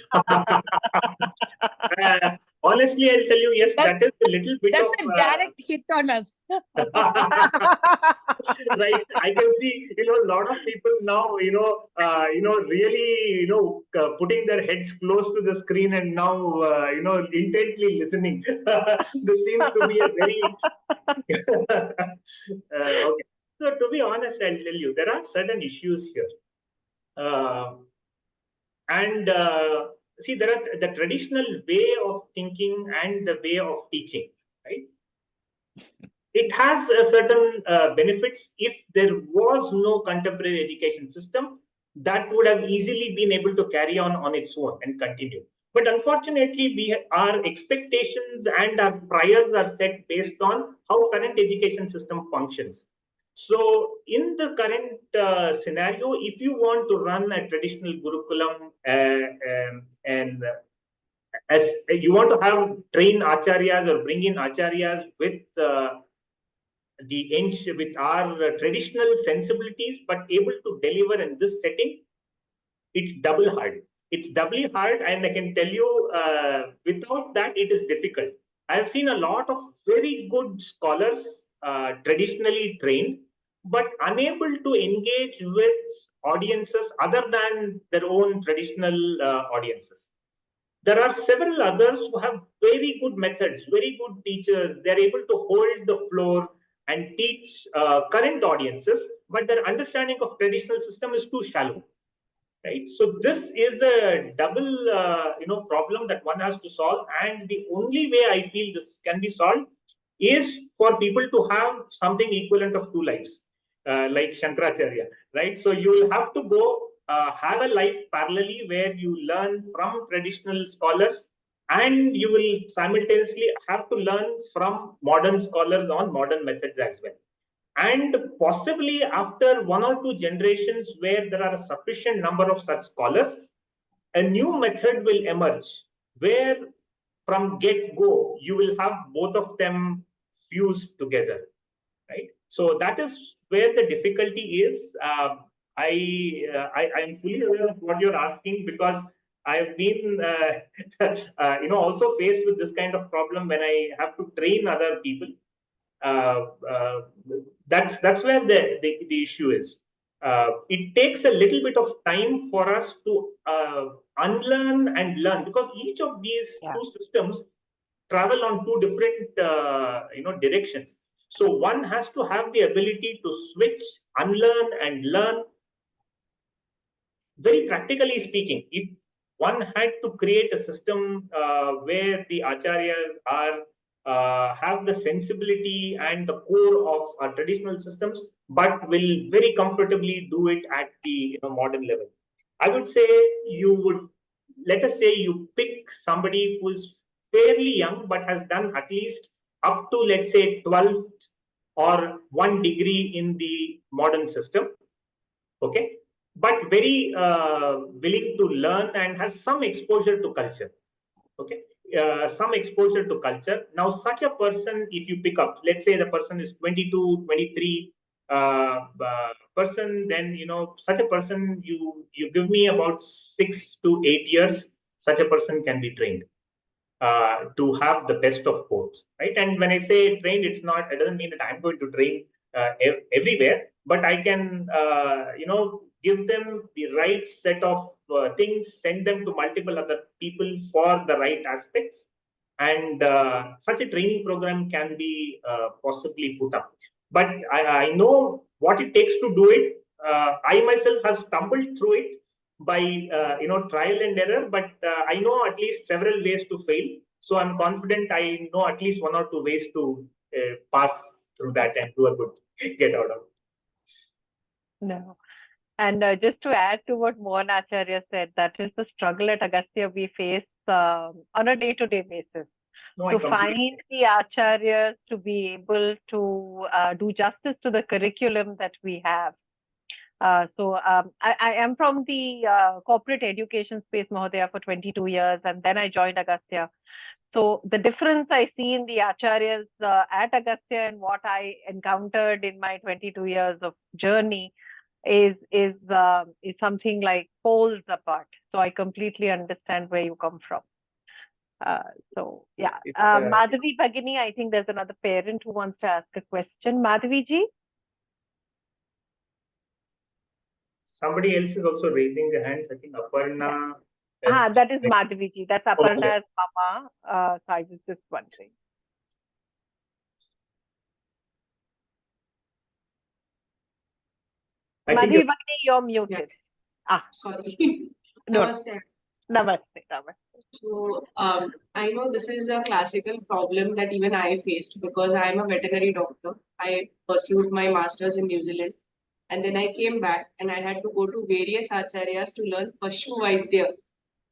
Honestly, I'll tell you, yes, that is a little bit that's of a direct hit on us. Right. I can see, a lot of people now, really, putting their heads close to the screen and now, intently listening. This seems to be a very okay. So to be honest, I'll tell you, there are certain issues here. See, there are the traditional way of thinking and the way of teaching, right? It has a certain benefits. If there was no contemporary education system, that would have easily been able to carry on its own and continue. But unfortunately, our expectations and our priors are set based on how current education system functions. So, in the current scenario, if you want to run a traditional Gurukulam and as you want to have train acharyas or bring in acharyas with with our traditional sensibilities, but able to deliver in this setting, it's double hard. It's doubly hard, and I can tell you, without that, it is difficult. I have seen a lot of very good scholars, traditionally trained, but unable to engage with audiences other than their own traditional audiences. There are several others who have very good methods, very good teachers. They're able to hold the floor and teach current audiences, but their understanding of traditional system is too shallow. Right, so this is a double, problem that one has to solve, and the only way I feel this can be solved is for people to have something equivalent of two lives, like Shankaracharya, right? So you will have to go have a life parallelly where you learn from traditional scholars, and you will simultaneously have to learn from modern scholars on modern methods as well. And possibly after 1 or 2 generations where there are a sufficient number of such scholars, a new method will emerge where from get-go, you will have both of them fused together, right? So that is where the difficulty is. I'm fully aware of what you're asking, because I've been, also faced with this kind of problem when I have to train other people. That's where the issue is. It takes a little bit of time for us to unlearn and learn, because each of these two systems travel on two different directions. So one has to have the ability to switch, unlearn and learn. Very practically speaking, if one had to create a system where the acharyas are have the sensibility and the core of our traditional systems, but will very comfortably do it at the modern level. I would say you would, let us say you pick somebody who is fairly young but has done at least up to, let's say, 12th or 1 degree in the modern system, okay, but very willing to learn and has some exposure to culture, okay, some exposure to culture. Now such a person, if you pick up, let's say the person is 22, 23 person, then such a person, you give me about 6 to 8 years, such a person can be trained to have the best of both, right? And when I say trained, it doesn't mean that I'm going to train everywhere, but I can give them the right set of things, send them to multiple other people for the right aspects, and such a training program can be possibly put up. But I know what it takes to do it. I myself have stumbled through it by trial and error, but I know at least several ways to fail. So I'm confident I know at least 1 or 2 ways to pass through that and do a good get out of it. No. And just to add to what Mohan Acharya said, that is the struggle at Agastya we face on a day-to-day basis. No, to find the acharyas to be able to do justice to the curriculum that we have. I am from the corporate education space, Mahodaya, for 22 years, and then I joined Agastya. So the difference I see in the acharyas at Agastya and what I encountered in my 22 years of journey is something like poles apart. So I completely understand where you come from. Madhavi Bhagini, I think there's another parent who wants to ask a question. Madhavi ji? Somebody else is also raising their hands. I think Aparna. That is Madhavi ji. That's Aparna's mama. So I was just wondering. Madhavi Bhagini, you're muted. Yeah. Sorry. No. Namaste. Namaste. Namaste. So I know this is a classical problem that even I faced because I am a veterinary doctor. I pursued my master's in New Zealand, and then I came back and I had to go to various acharyas to learn Pashu Vaidya.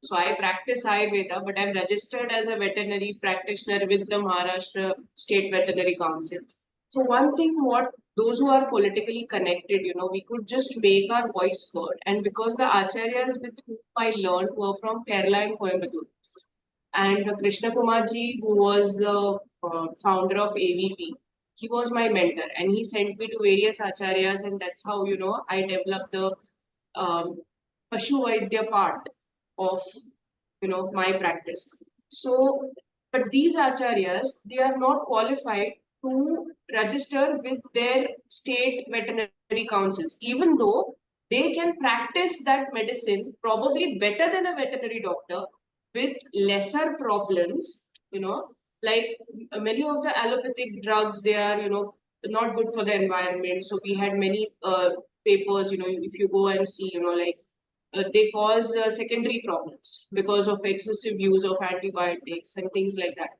So I practice Ayurveda, but I'm registered as a veterinary practitioner with the Maharashtra State Veterinary Council. So one thing, what those who are politically connected, we could just make our voice heard. And because the acharyas with whom I learned were from Kerala and Coimbatore. And Krishna Kumarji, who was the founder of AVP, he was my mentor. And he sent me to various acharyas, and that's how, I developed the Pashu Vaidya part of, my practice. So, but these acharyas, they are not qualified to register with their state veterinary councils, even though they can practice that medicine probably better than a veterinary doctor with lesser problems, like many of the allopathic drugs, they are, not good for the environment. So we had many papers, if you go and see, they cause secondary problems because of excessive use of antibiotics and things like that.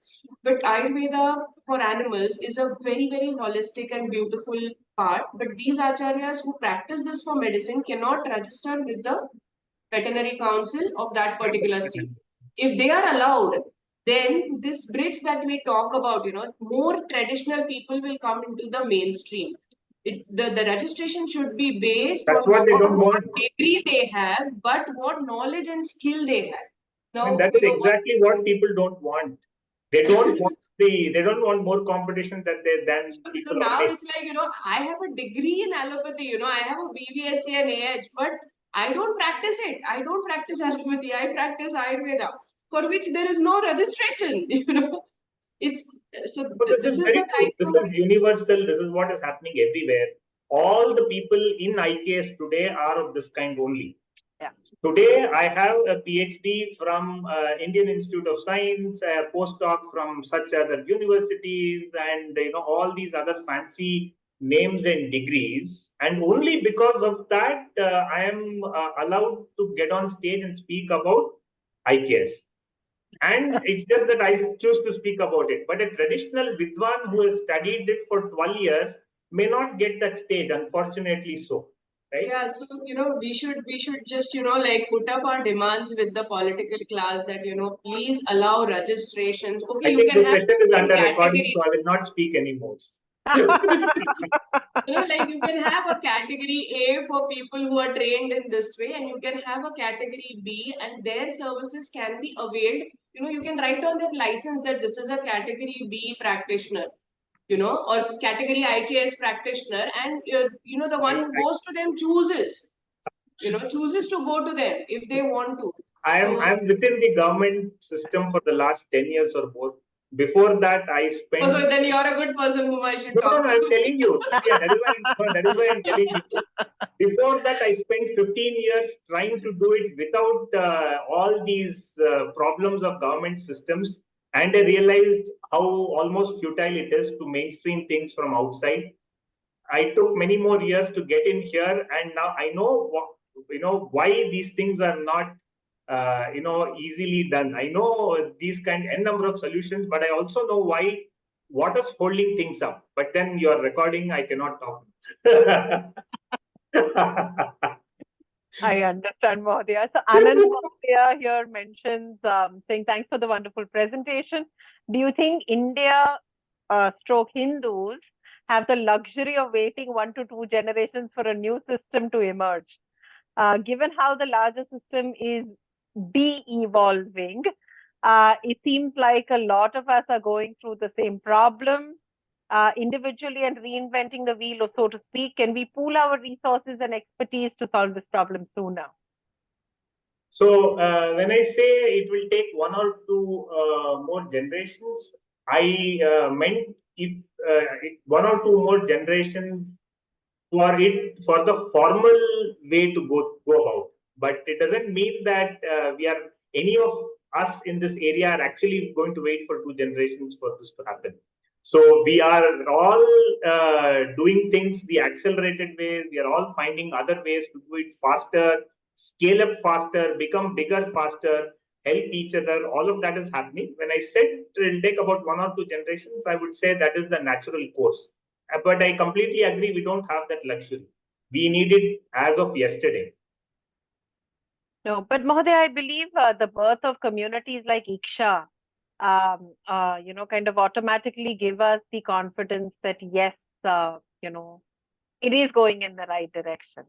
But Ayurveda for animals is a very, very holistic and beautiful part. But these acharyas who practice this for medicine cannot register with the veterinary council of that particular state. If they are allowed, then this bridge that we talk about, more traditional people will come into the mainstream. The registration should be based That's on what they don't want. degree they have, but what knowledge and skill they have. Now, and that's exactly what people don't want. They don't want they don't want more competition than people. So now it's like, I have a degree in allopathy, I have a BVSC and AH, but I don't practice it. I don't practice allopathy. I practice Ayurveda, for which there is no registration. It's so this is very true. This is universal. This is what is happening everywhere. All the people in IKS today are of this kind only. Yeah. Today, I have a PhD from Indian Institute of Science, a postdoc from such other universities, and all these other fancy names and degrees. And only because of that, I am allowed to get on stage and speak about IKS. And it's just that I choose to speak about it. But a traditional Vidwan who has studied it for 12 years may not get that stage, unfortunately so. Right? Yeah, so we should just like put up our demands with the political class that please allow registrations. Okay, I you think can this have session is under recording, category. so I will not speak anymore. Like you can have a category A for people who are trained in this way, and you can have a category B, and their services can be availed. You can write on their license that this is a category B practitioner, or category IKS practitioner, and the one who goes to them chooses to go to them if they want to. I'm within the government system for the last 10 years or more. Before that, I spent. Oh, so then you're a good person whom I should talk No, to. I'm telling you. Yeah, that is why I'm telling you. Before that, I spent 15 years trying to do it without all these problems of government systems. And I realized how almost futile it is to mainstream things from outside. I took many more years to get in here, and now I know why these things are not easily done. I know these n number of solutions, but I also know what is holding things up. But then you are recording, I cannot talk. I understand, Mahodaya. So Anand Mahodaya here mentions saying thanks for the wonderful presentation. Do you think India stroke Hindus have the luxury of waiting 1 to 2 generations for a new system to emerge? Given how the larger system is de-evolving, it seems like a lot of us are going through the same problem individually and reinventing the wheel, so to speak. Can we pool our resources and expertise to solve this problem sooner? So when I say it will take 1 or 2 more generations, I meant if 1 or 2 more generations for the formal way to go about. But it doesn't mean that any of us in this area are actually going to wait for 2 generations for this to happen. So we are all doing things the accelerated way. We are all finding other ways to do it faster, scale up faster, become bigger faster, help each other. All of that is happening. When I said it will take about 1 or 2 generations, I would say that is the natural course. But I completely agree, we don't have that luxury. We need it as of yesterday. No, but Mahodaya, I believe the birth of communities like Iksha, kind of automatically give us the confidence that yes, it is going in the right direction.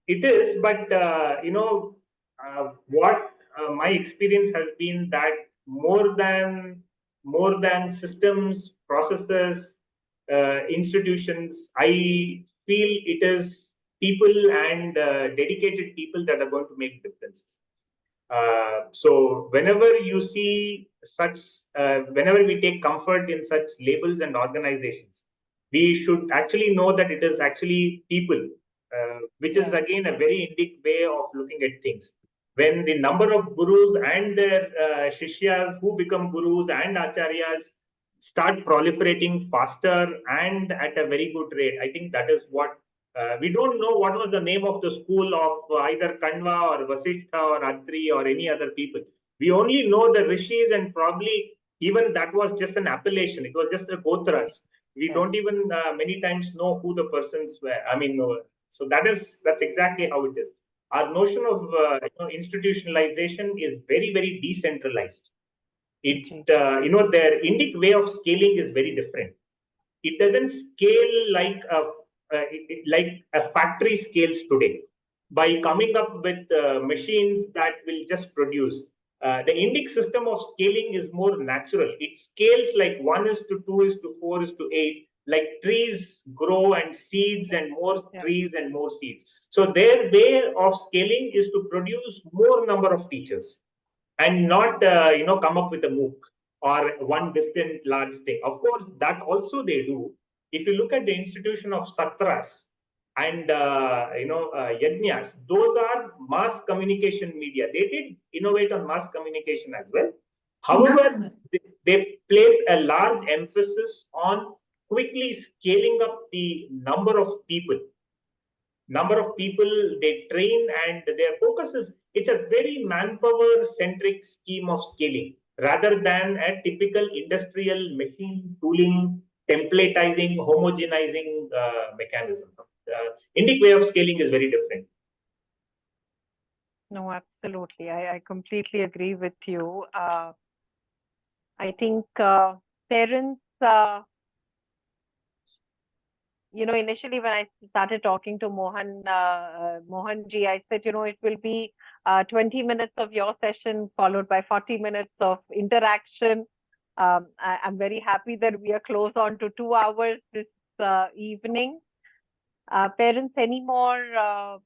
It is, but what my experience has been that more than systems, processes, institutions, I feel it is people and dedicated people that are going to make differences. So whenever you see whenever we take comfort in such labels and organizations, we should actually know that it is actually people, which is again a very Indic way of looking at things. When the number of gurus and their shishyas who become gurus and acharyas start proliferating faster and at a very good rate, I think that is what we don't know what was the name of the school of either Kanva or Vasishtha or Atri or any other people. We only know the rishis, and probably even that was just an appellation. It was just the gotras. We don't even many times know who the persons were. I mean, so that's exactly how it is. Our notion of institutionalization is very, very decentralized. Their Indic way of scaling is very different. It doesn't scale like a factory scales today by coming up with machines that will just produce. The Indic system of scaling is more natural. It scales like 1:2:4:8, like trees grow and seeds and more trees and more seeds. So their way of scaling is to produce more number of teachers and not come up with a MOOC or one distant large thing. Of course, that also they do. If you look at the institution of Satras, and yajnas, those are mass communication media. They did innovate on mass communication as well. However, they place a large emphasis on quickly scaling up the number of people they train, and their focus is, it's a very manpower centric scheme of scaling rather than a typical industrial machine tooling, templatizing, homogenizing mechanism. Indic way of scaling is very different. No, absolutely. I completely agree with you. I think parents, initially when I started talking to Mohan ji, I said, it will be 20 minutes of your session followed by 40 minutes of interaction. I'm very happy that we are close on to 2 hours this evening. Parents, any more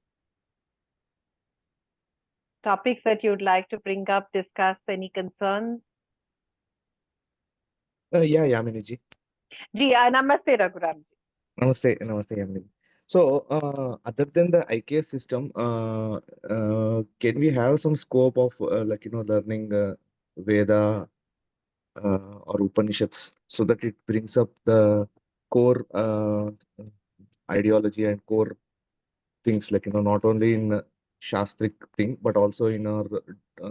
topics that you'd like to bring up, discuss, any concerns? Yeah, Yamini ji. Ji, namaste, Raghavan ji. Namaste, Yamini. So, other than the IKS system, can we have some scope of learning Veda or Upanishads so that it brings up the core ideology and core things, not only in Shastric thing, but also in our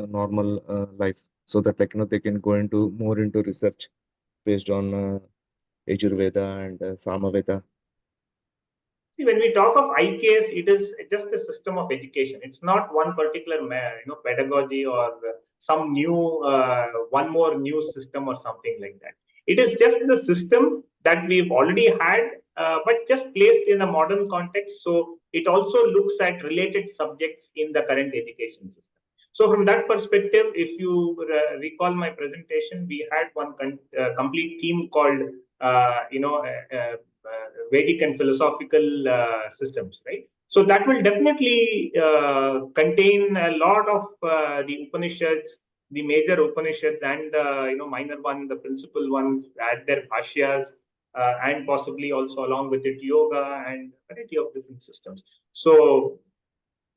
normal life, so that they can go into more into research based on Yajurveda and Samaveda. See, when we talk of IKS, it is just a system of education. It's not one particular pedagogy or some new one more new system or something like that. It is just the system that we've already had, but just placed in a modern context. So it also looks at related subjects in the current education system. So from that perspective, if you recall my presentation, we had one complete theme called Vedic and philosophical systems, right? So that will definitely contain a lot of the Upanishads, the major Upanishads, and minor one, the principal ones, add their bhashyas, and possibly also along with it yoga and a variety of different systems. So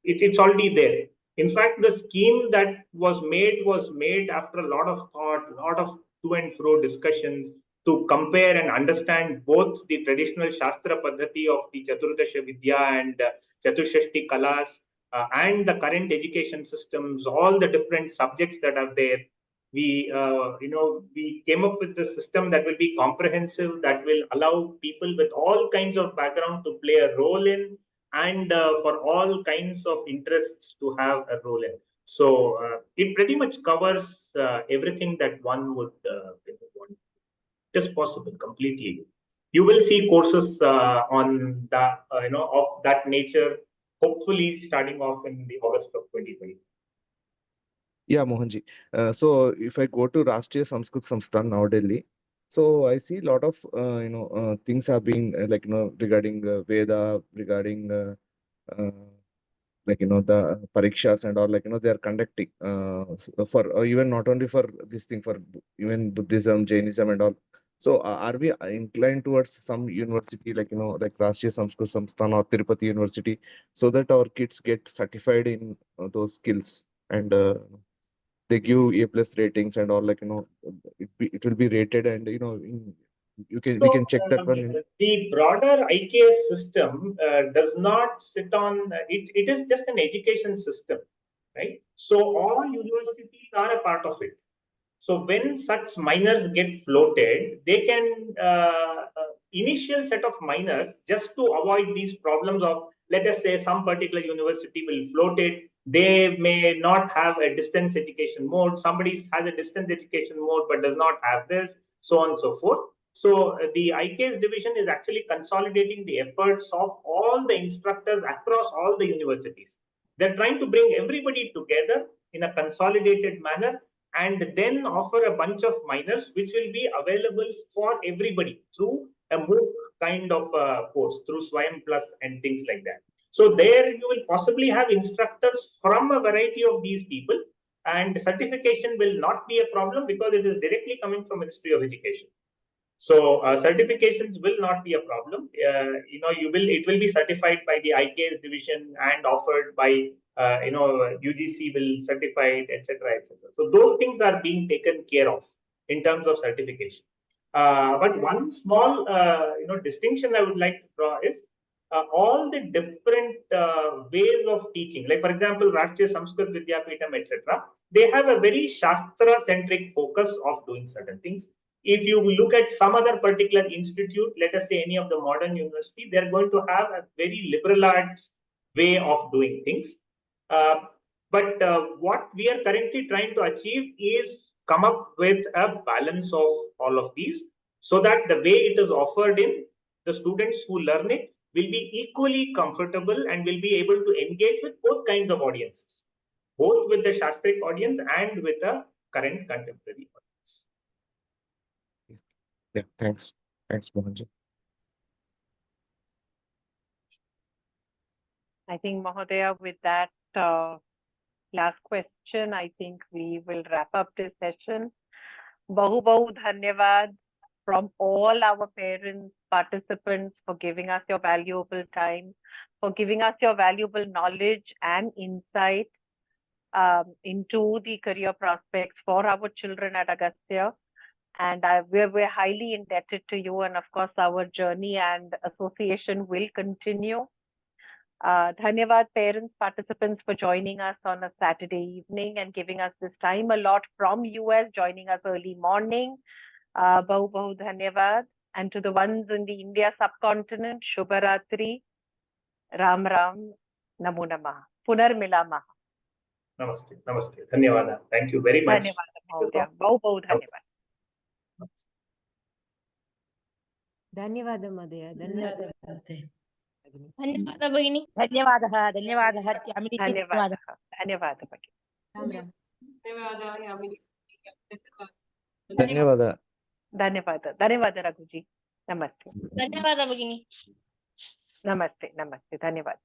it's already there. In fact, the scheme that was made after a lot of thought, a lot of to and fro discussions to compare and understand both the traditional Shastra Paddhati of the Chaturdasha Vidya and Chatushashti Kalas and the current education systems, all the different subjects that are there. We came up with the system that will be comprehensive, that will allow people with all kinds of background to play a role in, and for all kinds of interests to have a role in. So it pretty much covers everything that one would want. It is possible completely. You will see courses on that, of that nature, hopefully starting off in the August of 2020. Yeah, Mohanji. So if I go to Rashtriya Sanskrit Samsthan now Delhi, so I see a lot of things have been regarding Veda, regarding the parikshas and all, they are conducting for even not only for this thing, for even Buddhism, Jainism and all. So are we inclined towards some university like Rashtriya Sanskrit Samsthan or Tirupati University, so that our kids get certified in those skills, and they give A+ ratings and all, it will be rated, and we can check that one. The broader IKS system does not sit on it. It is just an education system, right? So all universities are a part of it. So when such minors get floated, they can initial set of minors, just to avoid these problems of, let us say, some particular university will float it. They may not have a distance education mode. Somebody has a distance education mode but does not have this, so on and so forth. So the IKS division is actually consolidating the efforts of all the instructors across all the universities. They're trying to bring everybody together in a consolidated manner, and then offer a bunch of minors which will be available for everybody through a MOOC kind of course, through Swayam Plus and things like that. So there you will possibly have instructors from a variety of these people, and certification will not be a problem because it is directly coming from Ministry of Education. So certifications will not be a problem. It will be certified by the IKS division and offered by UGC will certify it, etc., etc. So those things are being taken care of in terms of certification. But one small distinction I would like to draw is all the different ways of teaching. Like, for example, Rashtriya Sanskrit Vidyapeetham, etc. They have a very Shastra-centric focus of doing certain things. If you look at some other particular institute, let us say any of the modern university, they're going to have a very liberal arts way of doing things. But what we are currently trying to achieve is come up with a balance of all of these, so that the way it is offered in, the students who learn it will be equally comfortable and will be able to engage with both kinds of audiences, both with the Shastric audience and with the current contemporary audience. Yeah, thanks. Thanks, Mohan. I think, Mahodaya, with that last question, I think we will wrap up this session. Bahu dhanyavad from all our parents, participants, for giving us your valuable time, for giving us your valuable knowledge and insight into the career prospects for our children at Agastya. And we're highly indebted to you. And of course, our journey and association will continue. Dhanyavad parents, participants, for joining us on a Saturday evening and giving us this time a lot from US, joining us early morning. Bahu dhanyavad. And to the ones in the India subcontinent, Shubharatri, Ram Ram, Namo Namah, Punar Milamaha. Namaste, namaste, dhanyavad. Thank you very much. Dhanyavad, Bahu dhanyavad. ಧನ್ಯವಾದ ಮಹೋದಯ ಧನ್ಯವಾದ ಭಗಿನಿ ಧನ್ಯವಾದः ಧನ್ಯವಾದः ಯಾಮಿನಿ ಧನ್ಯವಾದः ಧನ್ಯವಾದ ಭಗಿನಿ ಧನ್ಯವಾದ ಯಾಮಿನಿ ಧನ್ಯವಾದ ಧನ್ಯವಾದ ಧನ್ಯವಾದ ರಘುಜಿ ನಮಸ್ತೆ ಧನ್ಯವಾದ ಭಗಿನಿ ನಮಸ್ತೆ ನಮಸ್ತೆ ಧನ್ಯವಾದ